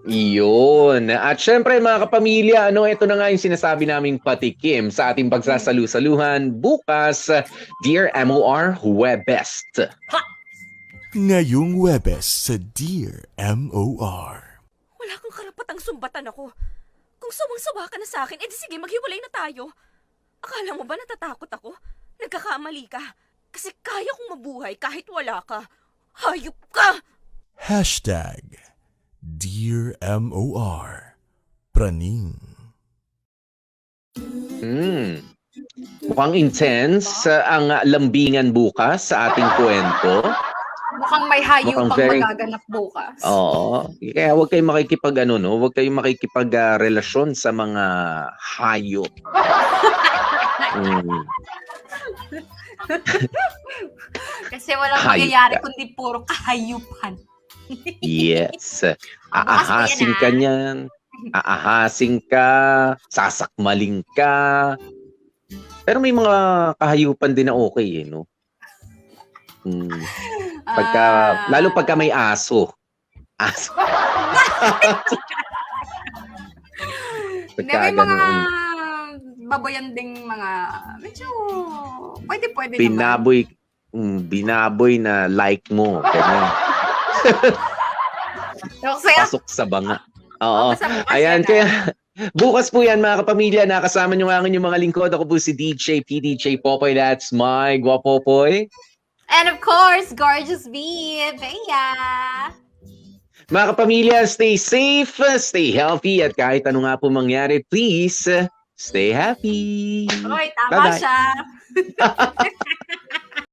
Iyon. At syempre mga kapamilya, ito na nga yung sinasabi naming patikim sa ating pagsasalu-saluhan bukas, Dear MOR Webest. Ngayong Webes sa Dear MOR. Wala kang karapatang sumbatan ako. Kung sawang-sawa ka na sa akin, edi sige, maghiwalay na tayo. Akala mo ba natatakot ako? Nagkakamali ka. Kasi kaya kong mabuhay kahit wala ka. Hayop ka! Hashtag Dear MOR Praning. Mukhang intense ang lambingan bukas sa ating kwento. Mukhang may hayop pang very magaganap bukas. Oo. Kaya huwag kayong huwag kayong makikipag-relasyon sa mga hayop. Kasi walang Hayop mangyayari ka. kundi puro kahayupan. Yes. Aahasin ka niyan. Aahasin ka. Sasakmaling ka. Pero may mga kahayupan din na okay, no? Lalo pagka may aso. Aso. Hindi, may mga baboyan ding mga medyo pwede naman. Binaboy na like mo. Ganyan. Pasok sa banga. Oo. Ayan, kaya bukas po yan mga kapamilya. Nakasama nyo nga yung mga lingkod. Ako po si DJ PDJ Popoy. That's my Guapopoy. And of course, Gorgeous Bea, Bea. Mga kapamilya, stay safe, stay healthy, at kahit ano nga po mangyari, please, stay happy. Oy, tama Bye-bye. siya.